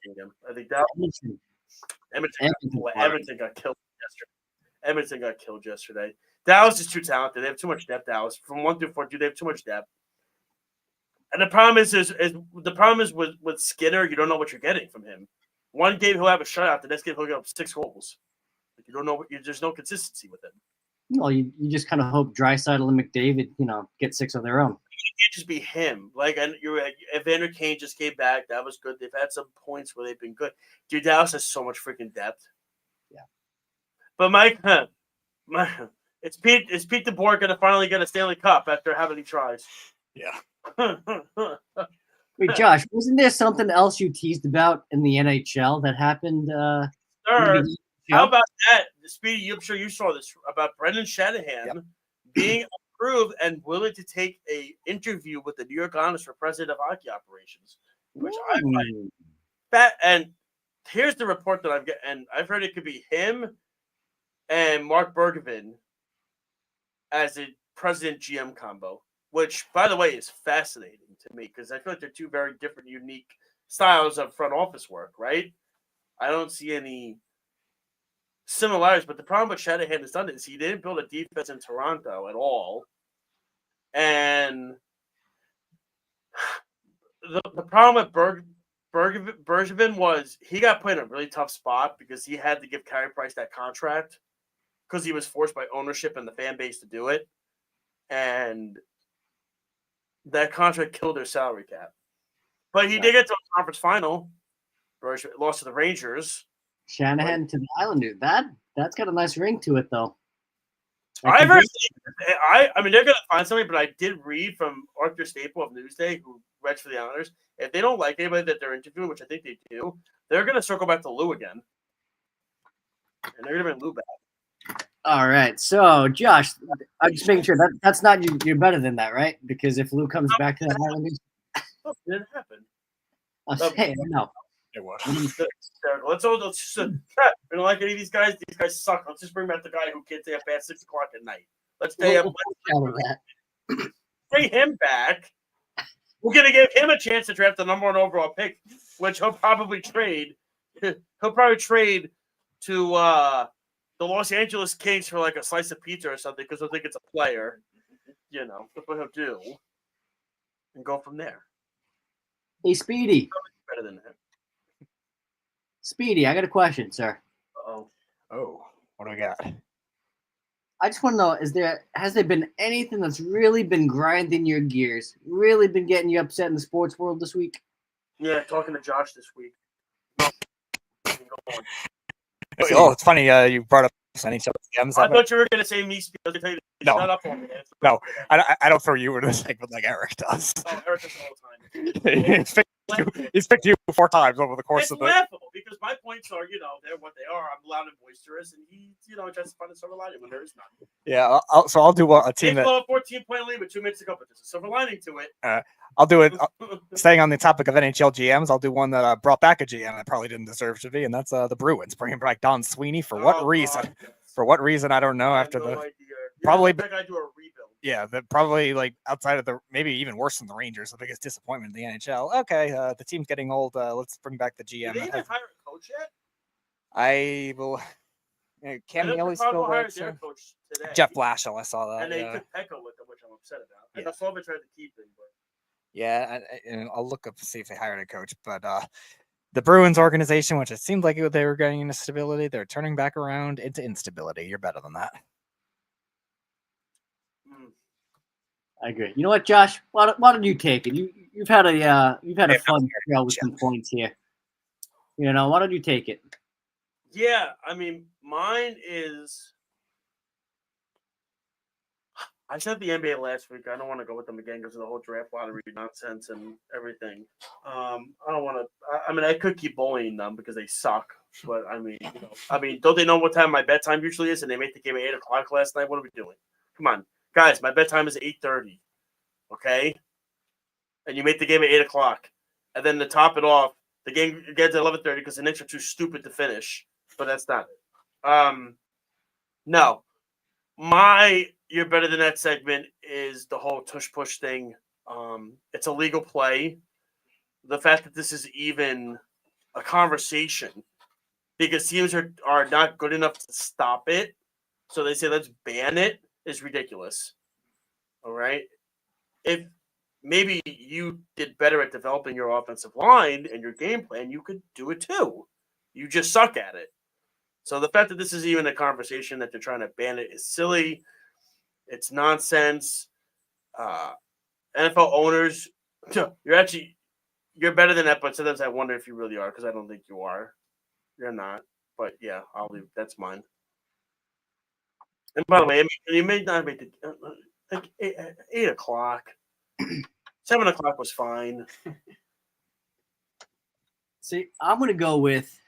I think Dallas. Edmonton got killed yesterday. Edmonton got killed yesterday. Dallas is too talented. They have too much depth, Dallas. From 1 through 4, they have too much depth. And the problem is with Skinner, you don't know what you're getting from him. One game he'll have a shutout, the next game he'll get up 6 goals. You don't know. There's no consistency with him. Well, you just kind of hope Draisaitl and McDavid, get 6 of their own. It can't just be him. Like, and Evander Kane just came back. That was good. They've had some points where they've been good. Dude, Dallas has so much freaking depth. Yeah. But Mike, it's Pete DeBoer going to finally get a Stanley Cup after how many tries? Yeah. Wait, Josh, wasn't there something else you teased about in the NHL that happened? Sir, how about that? Speedy, I'm sure you saw this about Brendan Shanahan being approved and willing to take a interview with the New York Islanders for president of hockey operations, which I find that. And here's the report that I've got, and I've heard it could be him and Mark Bergevin as a president GM combo, which, by the way, is fascinating to me because I feel like they're two very different, unique styles of front office work, right? I don't see any similarities, but the problem with Shanahan has done is he didn't build a defense in Toronto at all. And the problem with Bergevin was he got put in a really tough spot because he had to give Carey Price that contract because he was forced by ownership and the fan base to do it. And that contract killed their salary cap. But he did get to a conference final. Bergevin lost to the Rangers. Shanahan to the Islanders. That's got a nice ring to it, though. I've heard. I mean, they're going to find somebody, but I did read from Arthur Staple of Newsday, who writes for the Islanders. If they don't like anybody that they're interviewing, which I think they do, they're going to circle back to Lou again, and they're going to bring Lou back. All right, so Josh, I'm just making sure that's not you. You're better than that, right? Because if Lou comes back to the Islanders, it didn't happen. I'm saying no. It was. We don't like any of these guys. These guys suck. Let's just bring back the guy who can't stay up past 6 o'clock at night. Let's stay up. Bring him back. We're gonna give him a chance to draft the number 1 overall pick, which he'll probably trade. He'll probably trade to the Los Angeles Kings for like a slice of pizza or something because he'll think it's a player. That's what he'll do, and go from there. Hey, Speedy. Better than him. Speedy, I got a question, sir. Uh-oh. Oh, what do we got? I just want to know, has there been anything that's really been grinding your gears, really been getting you upset in the sports world this week? Yeah, talking to Josh this week. Oh, it's funny you brought up NHL GMs. I thought you were going to say me. No. Shut up on me. No, I don't throw you into the segment like Eric does. Oh, Eric does all the time. He's picked you 4 times over the course of the. It's laughable because my points are, they're what they are. I'm loud and boisterous, and he, tries to find a silver lining when there is none. Yeah, I'll do a team that. 14-point lead with 2 minutes to go, but there's a silver lining to it. I'll do it. Staying on the topic of NHL GMs, I'll do one that brought back a GM that probably didn't deserve to be, and that's the Bruins bringing back Don Sweeney for what reason? God, yes. For what reason I don't know. After no the idea. probably that guy do a rebuild. Yeah, probably like outside of the maybe even worse than the Rangers, the biggest disappointment in the NHL. Okay, the team's getting old. Let's bring back the GM. Did they even hire a coach yet? I will. Cam Neely's still there. Jeff Blashill, I saw that. And they took Pekka with them, which I'm upset about. And Yeah. the Slovak tried to keep him, but Yeah, and I'll look up to see if they hired a coach. But the Bruins organization, which it seemed like they were getting into stability, they're turning back around into instability. You're better than that. I agree. You know what, Josh? Why don't you take it? You've had a fun show with some points here. Why don't you take it? yeah, I mean, mine is. I said the NBA last week. I don't want to go with them again because of the whole draft lottery nonsense and everything. I don't want to. I mean, I could keep bullying them because they suck. But I mean, don't they know what time my bedtime usually is? And they made the game at 8 o'clock last night. What are we doing? Come on, guys. My bedtime is 8:30. Okay, and you make the game at 8 o'clock, and then to top it off, the game gets at 11:30 because the Knicks are too stupid to finish. But that's not it. No, my. You're better than that segment is the whole tush push thing. It's a legal play. The fact that this is even a conversation because teams are not good enough to stop it. So they say, let's ban it is ridiculous. All right. If maybe you did better at developing your offensive line and your game plan, you could do it too. You just suck at it. So the fact that this is even a conversation that they're trying to ban it is silly. It's nonsense. NFL owners, you're better than that, but sometimes I wonder if you really are, because I don't think you are. You're not. But yeah, I'll leave. That's mine. And by the way, I mean, you may not make the like 8 o'clock. 7 o'clock was fine. See, I'm going to go with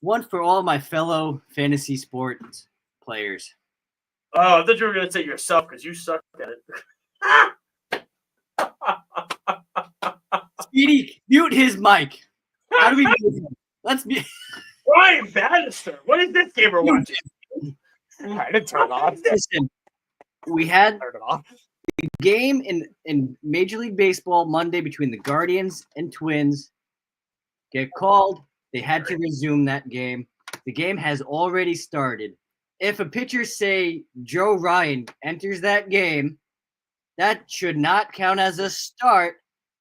one for all my fellow fantasy sports players. Oh, I thought you were going to say yourself because you suck at it. Speedy, mute his mic. How do we mute him? Let's mute. Ryan Bannister. What is this game we're watching? I didn't turn it off. Listen, we had Turn it off. a game in Major League Baseball Monday between the Guardians and Twins. Get called. They had to resume that game. The game has already started. If a pitcher, say Joe Ryan, enters that game, that should not count as a start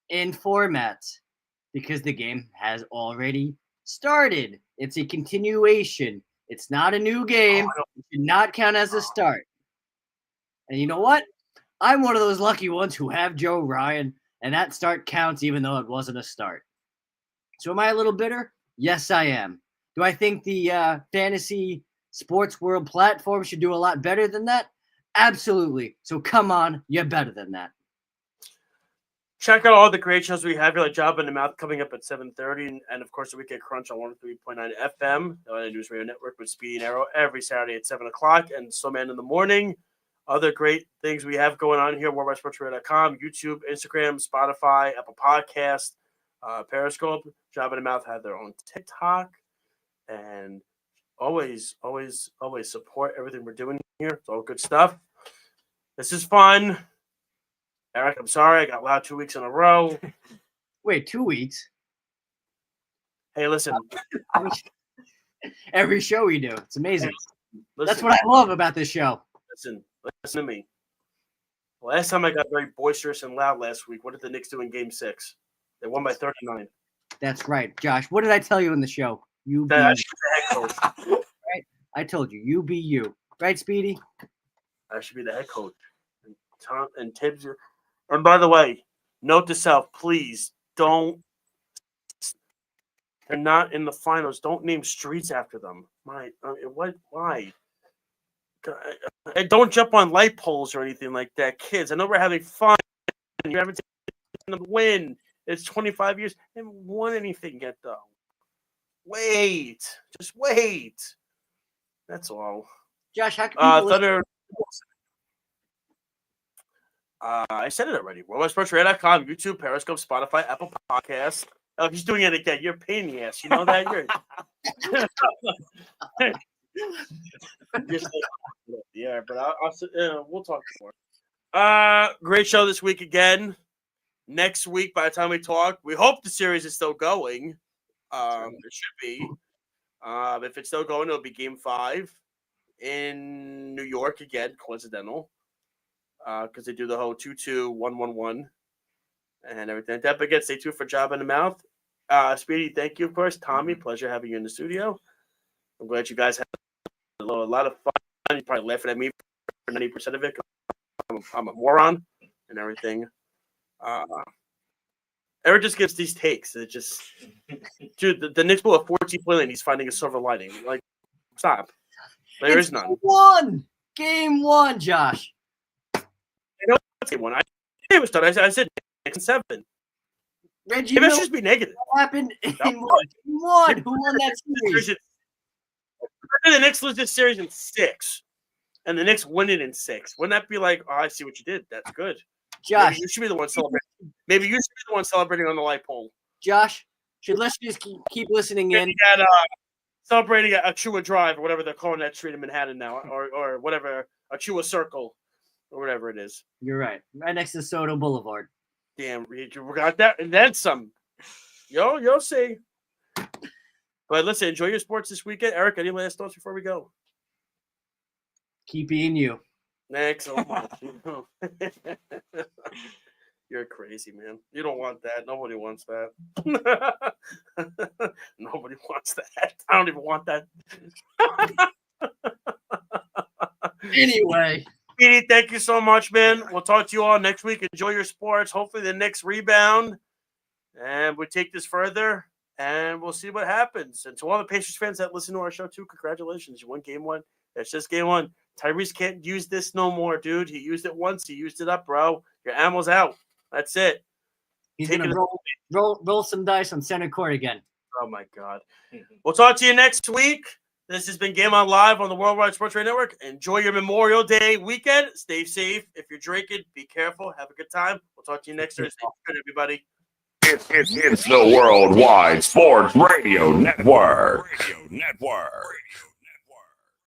in formats because the game has already started. It's a continuation. It's not a new game. It should not count as a start. And you know what? I'm one of those lucky ones who have Joe Ryan, and that start counts even though it wasn't a start. So am I a little bitter? Yes, I am. Do I think the fantasy sports world platform should do a lot better than that? Absolutely. So come on, you're better than that. Check out all the great shows we have here, like Job in the Mouth coming up at 7:30, and of course the Weekend Crunch on 103.9 FM, the News Radio Network with Speedy and Arrow every Saturday at 7 o'clock, and Snowman in the morning. Other great things we have going on here, WorldWideSportsRadio.com, YouTube, Instagram, Spotify, Apple Podcasts, Periscope. Job in the Mouth had their own TikTok, and always support everything we're doing here. It's all good stuff. This is fun. Eric, I'm sorry. I got loud 2 weeks in a row. Wait, 2 weeks? Hey, listen. Every show we do. It's amazing. Listen, That's what I love about this show. Listen to me. Last time I got very boisterous and loud last week, what did the Knicks do in Game 6? They won by 39. That's right. Josh, what did I tell you in the show? You be I you. should be the head coach. Right? I told you. You be you. Right, Speedy? I should be the head coach. And Tom and Tibbs. And by the way, note to self, please don't. They're not in the finals. Don't name streets after them. Why? And don't jump on light poles or anything like that, kids. I know we're having fun. You haven't taken them win. It's 25 years. They haven't won anything yet, though. Just wait. That's all. Josh, how can people Thunder. I said it already. WorldWideSportsRadio.com, YouTube, Periscope, Spotify, Apple Podcasts. Oh, he's doing it again. You're a pain in the ass. You know that? Yeah, but we'll talk more. Great show this week again. Next week, by the time we talk, we hope the series is still going. It should be. If it's still going, it'll be Game 5 in New York again. Coincidental. Because they do the whole 2-2, 1-1-1, and everything like that. But again, stay tuned for Job in the Mouth. Speedy, thank you, of course. Tommy, pleasure having you in the studio. I'm glad you guys had a lot of fun. You're probably laughing at me for 90% of it. I'm a moron and everything. Eric just gives these takes. It just, dude, the Knicks blew a 14-point lead. He's finding a silver lining. Like, stop. There is none. Game one, Josh. Game one. I was done. I said 6 and 7. Reggie, Maybe I should just be negative. What happened in one? Who won that series? The Knicks lose this series in 6, and the Knicks win it in 6. Wouldn't that be like, oh, I see what you did. That's good. Josh, maybe you should be the one celebrating. Maybe you should be the one celebrating on the light pole. Josh, let's just keep listening in. And, celebrating a Chua Drive or whatever they're calling that street in Manhattan now, or whatever, a Chua Circle. Or whatever it is. You're right. Right next to Soto Boulevard. Damn, you got that and then some. You'll see. But listen, enjoy your sports this weekend. Eric, any last thoughts before we go? Keep being you. Thanks so much. You're crazy, man. You don't want that. Nobody wants that. Nobody wants that. I don't even want that. Anyway. Petey, thank you so much, man. We'll talk to you all next week. Enjoy your sports. Hopefully the Knicks rebound. And we take this further, and we'll see what happens. And to all the Pacers fans that listen to our show, too, congratulations. You won game one. That's just game one. Tyrese can't use this no more, dude. He used it once. He used it up, bro. Your ammo's out. That's it. He's going to roll some dice on center court again. Oh, my God. We'll talk to you next week. This has been Game On Live on the Worldwide Sports Radio Network. Enjoy your Memorial Day weekend. Stay safe. If you're drinking, be careful. Have a good time. We'll talk to you next Thursday. Good, everybody. It's the Worldwide Sports Radio Network.